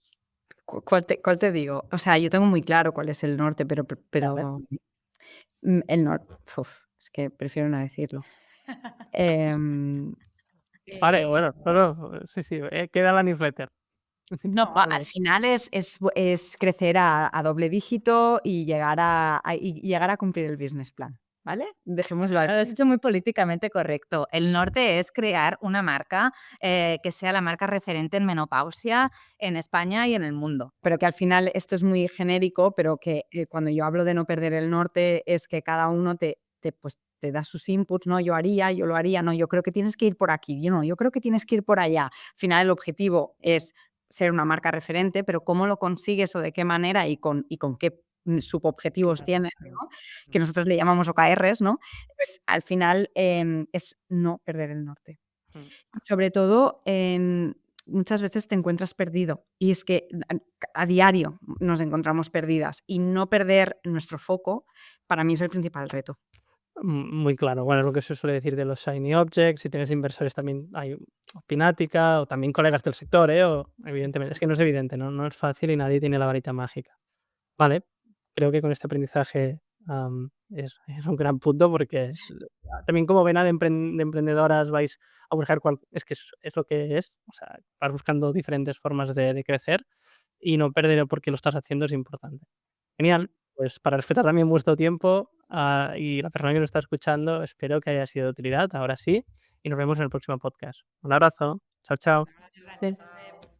S2: ¿cuál te digo? O sea, yo tengo muy claro cuál es el norte, pero
S3: Vale.
S2: el norte, es que prefiero no decirlo. Em,
S3: Vale, bueno, sí, sí, queda la newsletter.
S2: no, al final es crecer a doble dígito y llegar a cumplir el business plan, ¿vale? Dejémoslo
S1: Lo has
S2: aquí.
S1: dicho muy políticamente correcto. El norte es crear una marca que sea la marca referente en menopausia en España y en el mundo.
S2: Pero que al final esto es muy genérico, pero que cuando yo hablo de no perder el norte es que cada uno pues, te da sus inputs, ¿no? Yo lo haría, no, yo creo que tienes que ir por aquí, yo creo que tienes que ir por allá. Al final el objetivo es ser una marca referente, pero cómo lo consigues o de qué manera y con qué subobjetivos tienes, ¿no? Que nosotros le llamamos OKRs, ¿no? Pues al final es no perder el norte.
S3: Mm.
S2: Sobre todo, muchas veces te encuentras perdido y es que a diario nos encontramos perdidas y no perder nuestro foco para mí es el principal reto.
S3: Muy claro. Bueno, es lo que se suele decir de los shiny objects. Si tienes inversores también hay Opinática o también colegas del sector, o evidentemente, es que no es evidente, no es fácil y nadie tiene la varita mágica. Vale, creo que con este aprendizaje, es un gran punto porque también como vena de emprendedoras vais a buscar es que es lo que es, o sea, vas buscando diferentes formas de crecer y no perder porque lo estás haciendo es importante. Genial, pues para respetar también vuestro tiempo, y la persona que nos está escuchando, espero que haya sido de utilidad, ahora sí, y nos vemos en el próximo podcast. Un abrazo. Chao, chao.
S1: Muchas gracias, Josep.